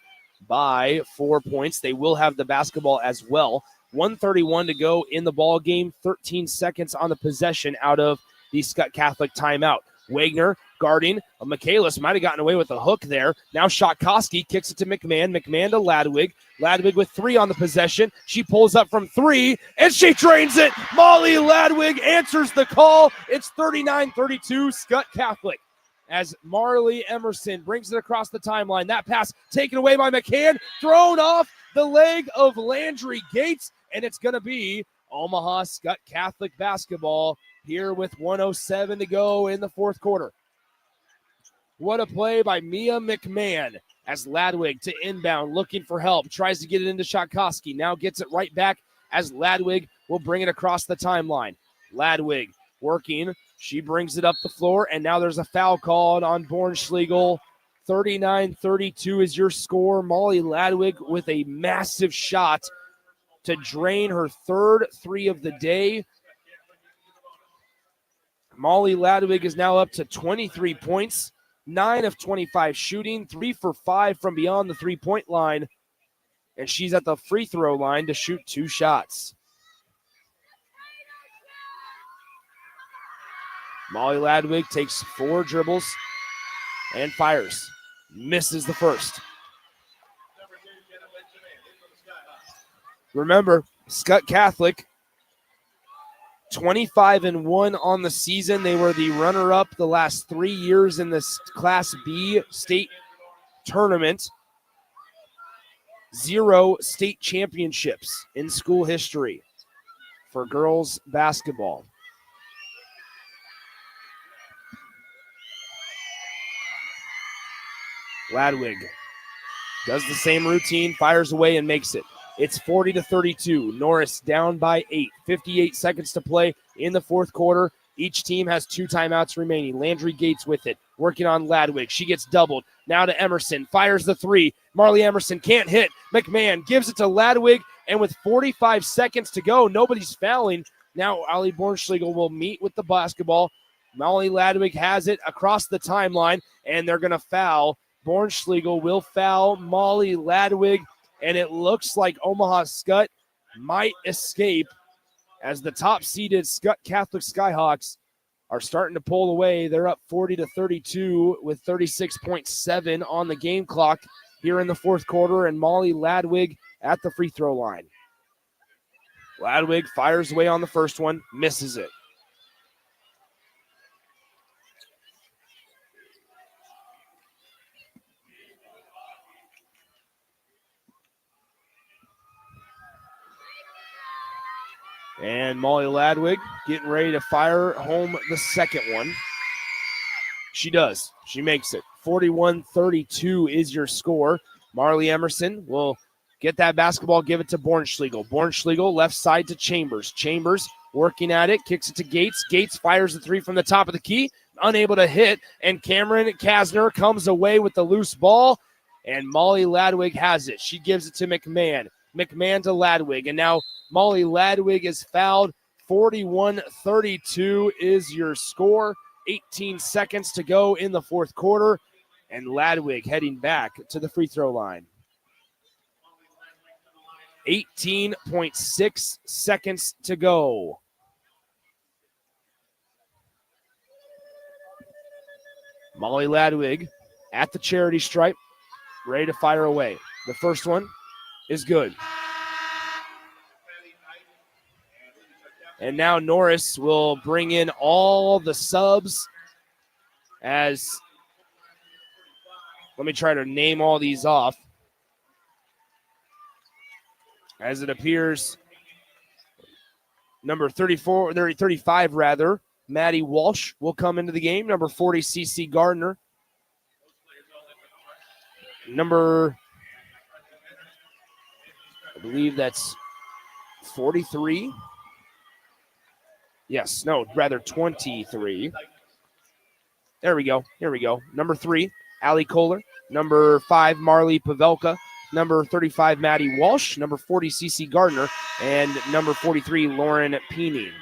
Speaker 3: by 4 points. They will have the basketball as well. 1:31 to go in the ball game. 13 seconds on the possession out of the Skutt Catholic timeout. Wagner guarding. Michaelis might have gotten away with a hook there. Now Shotkoski kicks it to McMahon. McMahon to Ladwig. Ladwig with 3 on the possession. She pulls up from 3, and she drains it. Molly Ladwig answers the call. It's 39-32 Skutt Catholic as Marley Emerson brings it across the timeline. That pass taken away by McCann, thrown off the leg of Landry Gates, and it's going to be Omaha Skutt Catholic basketball here with 1:07 to go in the fourth quarter. What a play by Mia McMahon as Ladwig to inbound, looking for help, tries to get it into Shotkoski, now gets it right back as Ladwig will bring it across the timeline. Ladwig working. She brings it up the floor, and now there's a foul called on Bornschlegel. 39-32 is your score. Molly Ladwig with a massive shot to drain her third three of the day. Molly Ladwig is now up to 23 points, 9 of 25 shooting, 3 for 5 from beyond the three-point line, and she's at the free throw line to shoot 2 shots. Molly Ladwig takes 4 dribbles and fires. Misses the first. Remember, Skutt Catholic, 25-1 on the season. They were the runner-up the last 3 years in this Class B state tournament. 0 state championships in school history for girls basketball. Ladwig does the same routine, fires away and makes it. It's 40-32. Norris down by 8. 58 seconds to play in the fourth quarter. Each team has 2 timeouts remaining. Landry Gates with it, working on Ladwig. She gets doubled. Now to Emerson. Fires the 3. Marley Emerson can't hit. McMahon gives it to Ladwig, and with 45 seconds to go, nobody's fouling. Now Ali Bornschlegel will meet with the basketball. Molly Ladwig has it across the timeline, and they're going to foul. Bornschlegel will foul Molly Ladwig, and it looks like Omaha Skutt might escape as the top-seeded Skutt Catholic Skyhawks are starting to pull away. They're up 40-32 with 36.7 on the game clock here in the fourth quarter, and Molly Ladwig at the free throw line. Ladwig fires away on the first one, misses it. And Molly Ladwig getting ready to fire home the second one. She does. She makes it. 41-32 is your score. Marley Emerson will get that basketball, give it to Bornschlegel. Bornschlegel left side to Chambers. Chambers working at it, kicks it to Gates. Gates fires the 3 from the top of the key, unable to hit. And Cameron Kasner comes away with the loose ball. And Molly Ladwig has it. She gives it to McMahon. McMahon to Ladwig. And now Molly Ladwig is fouled. 41-32 is your score. 18 seconds to go in the fourth quarter. And Ladwig heading back to the free throw line. 18.6 seconds to go. Molly Ladwig at the charity stripe, ready to fire away. The first one is good. And now Norris will bring in all the subs as, let me try to name all these off. As it appears, number 35 rather, Maddie Walsh will come into the game. Number 40, CC Gardner. Number, I believe that's 43. Yes, no, rather 23. There we go. Here we go. Number 3, Allie Kohler. Number 5, Marley Pavelka. Number 35, Maddie Walsh. Number 40, CC Gardner. And number 43, Lauren Peening.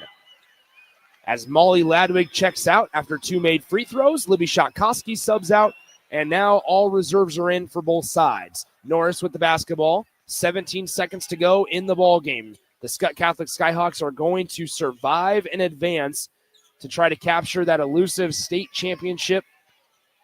Speaker 3: As Molly Ladwig checks out after 2 made free throws, Libby Shotkoski subs out. And now all reserves are in for both sides. Norris with the basketball. 17 seconds to go in the ball game. The Skutt Catholic Skyhawks are going to survive and advance to try to capture that elusive state championship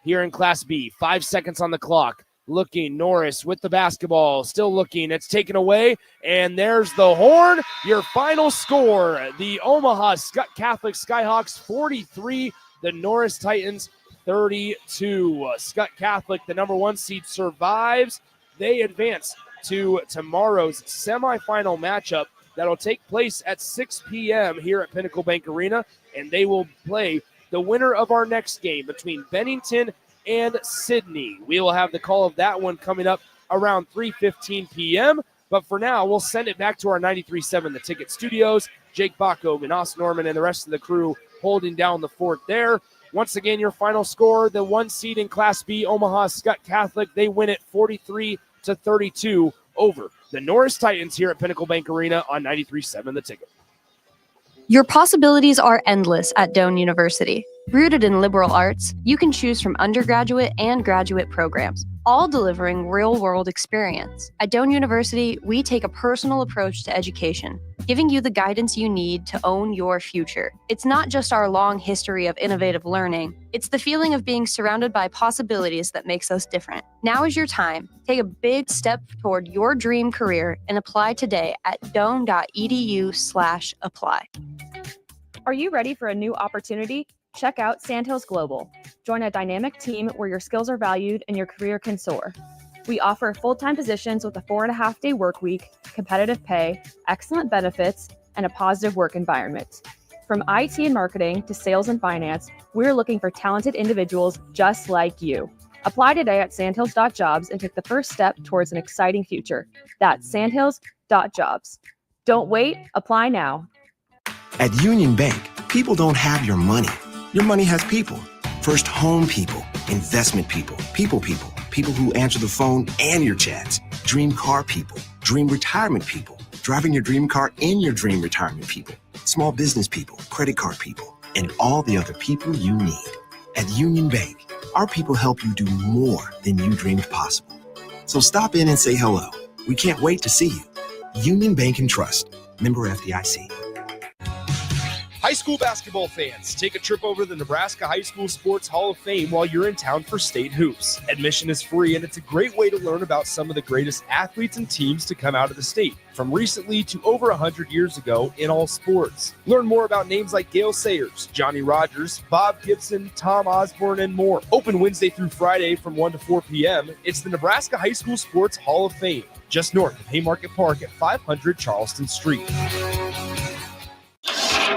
Speaker 3: here in Class B. 5 seconds on the clock. Looking, Norris with the basketball. Still looking. It's taken away. And there's the horn. Your final score. The Omaha Skutt Catholic Skyhawks 43. The Norris Titans 32. Skutt Catholic, the number 1 seed, survives. They advance to tomorrow's semifinal matchup that'll take place at 6 p.m. here at Pinnacle Bank Arena, and they will play the winner of our next game between Bennington and Sydney. We will have the call of that one coming up around 3:15 p.m., but for now, we'll send it back to our 93.7 The Ticket studios. Jake Bacco, Minas Norman, and the rest of the crew holding down the fort there. Once again, your final score, the 1 seed in Class B, Omaha Skutt Catholic, they win it 43-32 over the Norris Titans here at Pinnacle Bank Arena on 93.7 The Ticket.
Speaker 6: Your possibilities are endless at Doane University. Rooted in liberal arts, you can choose from undergraduate and graduate programs, all delivering real-world experience. At Doane University, we take a personal approach to education, giving you the guidance you need to own your future. It's not just our long history of innovative learning, it's the feeling of being surrounded by possibilities that makes us different. Now is your time. Take a big step toward your dream career and apply today at doane.edu/apply.
Speaker 13: Are you ready for a new opportunity? Check out Sandhills Global. Join a dynamic team where your skills are valued and your career can soar. We offer full-time positions with a 4.5-day work week, competitive pay, excellent benefits, and a positive work environment. From IT and marketing to sales and finance, we're looking for talented individuals just like you. Apply today at sandhills.jobs and take the first step towards an exciting future. That's sandhills.jobs. Don't wait, apply now.
Speaker 8: At Union Bank, people don't have your money. Your money has people. First home people, investment people, people who answer the phone and your chats, dream car people, dream retirement people, driving your dream car in your dream retirement people, small business people, credit card people, and all the other people you need. At Union Bank, our people help you do more than you dreamed possible. So stop in and say hello. We can't wait to see you. Union Bank and Trust. Member FDIC.
Speaker 3: High school basketball fans, take a trip over to the Nebraska High School Sports Hall of Fame while you're in town for state hoops. Admission is free, and it's a great way to learn about some of the greatest athletes and teams to come out of the state, from recently to over 100 years ago in all sports. Learn more about names like Gale Sayers, Johnny Rogers, Bob Gibson, Tom Osborne, and more. Open Wednesday through Friday from 1 to 4 p.m. It's the Nebraska High School Sports Hall of Fame, just north of Haymarket Park at 500 Charleston Street.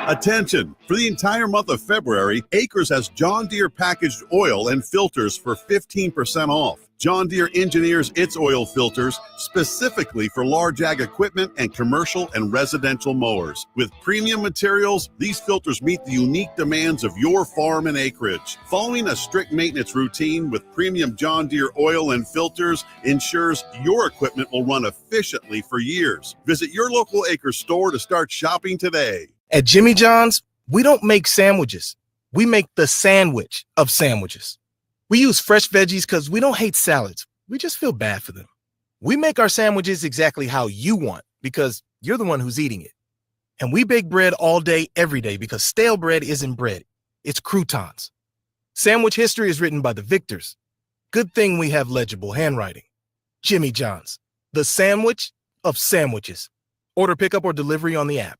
Speaker 9: Attention! For the entire month of February, Acres has John Deere packaged oil and filters for 15% off. John Deere engineers its oil filters specifically for large ag equipment and commercial and residential mowers. With premium materials, these filters meet the unique demands of your farm and acreage. Following a strict maintenance routine with premium John Deere oil and filters ensures your equipment will run efficiently for years. Visit your local Acres store to start shopping today.
Speaker 14: At Jimmy John's, we don't make sandwiches. We make the sandwich of sandwiches. We use fresh veggies because we don't hate salads. We just feel bad for them. We make our sandwiches exactly how you want because you're the one who's eating it. And we bake bread all day, every day because stale bread isn't bread. It's croutons. Sandwich history is written by the victors. Good thing we have legible handwriting. Jimmy John's, the sandwich of sandwiches. Order pickup or delivery on the app.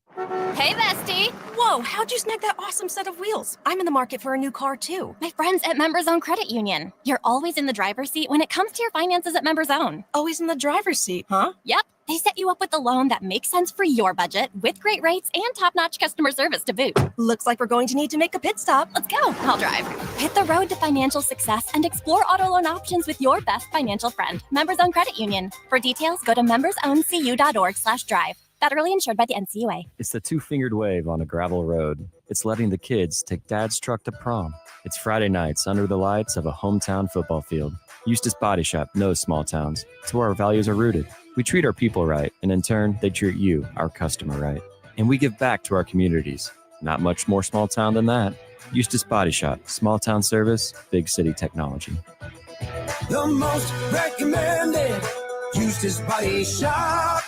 Speaker 15: Hey, bestie. Whoa, how'd you snag that awesome set of wheels? I'm in the market for a new car, too. My friends at Members Own Credit Union. You're always in the driver's seat when it comes to your finances at Members Own. Always in the driver's seat, huh? Yep. They set you up with a loan that makes sense for your budget with great rates and top-notch customer service to boot. Looks like we're going to need to make a pit stop. Let's go. I'll drive. Hit the road to financial success and explore auto loan options with your best financial friend, Members Own Credit Union. For details, go to membersowncu.org/drive. Federally insured by the NCUA.
Speaker 10: It's the two-fingered wave on a gravel road. It's letting the kids take dad's truck to prom. It's Friday nights under the lights of a hometown football field. Eustace Body Shop knows small towns. It's where our values are rooted. We treat our people right, and in turn, they treat you, our customer, right. And we give back to our communities. Not much more small town than that. Eustace Body Shop, small town service, big city technology.
Speaker 11: The most recommended Eustace Body Shop.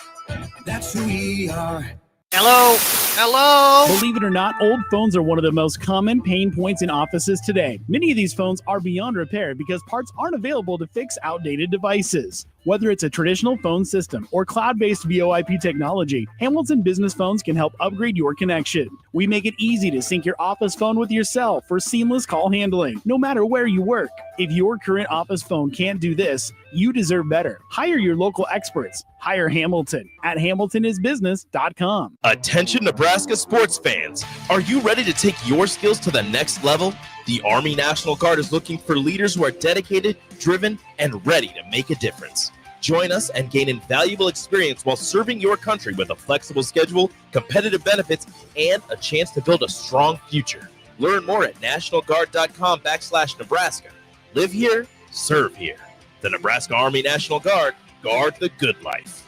Speaker 11: That's who we are.
Speaker 16: Hello? Hello? Believe it or not, old phones are one of the most common pain points in offices today. Many of these phones are beyond repair because parts aren't available to fix outdated devices. Whether it's a traditional phone system or cloud-based VoIP technology, Hamilton Business Phones can help upgrade your connection. We make it easy to sync your office phone with your cell for seamless call handling, no matter where you work. If your current office phone can't do this, you deserve better. Hire your local experts. Hire Hamilton at hamiltonisbusiness.com.
Speaker 17: Attention Nebraska sports fans. Are you ready to take your skills to the next level? The Army National Guard is looking for leaders who are dedicated, driven, and ready to make a difference. Join us and gain invaluable experience while serving your country with a flexible schedule, competitive benefits, and a chance to build a strong future. Learn more at nationalguard.com/Nebraska. Live here, serve here. The Nebraska Army National Guard, guard the good life.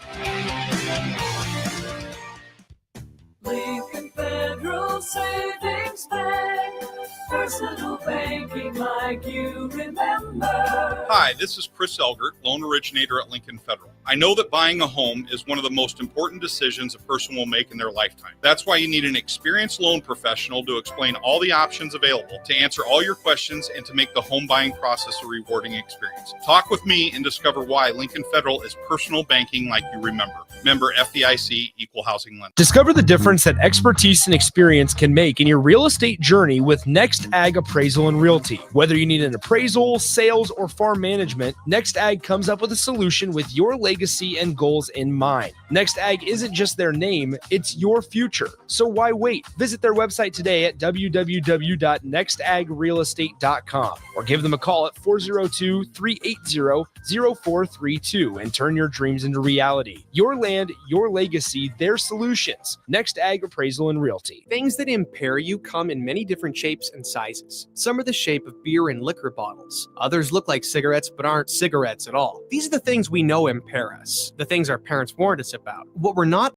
Speaker 11: Lincoln Federal Savings Bank, personal banking like you remember.
Speaker 18: Hi, this is Chris Elgert, loan originator at Lincoln Federal. I know that buying a home is one of the most important decisions a person will make in their lifetime. That's why you need an experienced loan professional to explain all the options available, to answer all your questions, and to make the home buying process a rewarding experience. Talk with me and discover why Lincoln Federal is personal banking like you remember. Member FDIC, Equal Housing Lender.
Speaker 3: Discover the difference that expertise and experience can make in your real estate journey with Next Ag Appraisal and Realty. Whether you need an appraisal, sales, or farm management, Next Ag comes up with a solution with your legacy and goals in mind. Next Ag isn't just their name, it's your future. So why wait? Visit their website today at www.nextagrealestate.com or give them a call at 402-380-0432 and turn your dreams into reality. Your land, your legacy, their solutions. Next Ag Appraisal and Realty.
Speaker 19: Things that impair you come in many different shapes and sizes. Some are the shape of beer and liquor bottles. Others look like cigarettes but aren't cigarettes at all. These are the things we know impair us, the things our parents warned us about. What we're not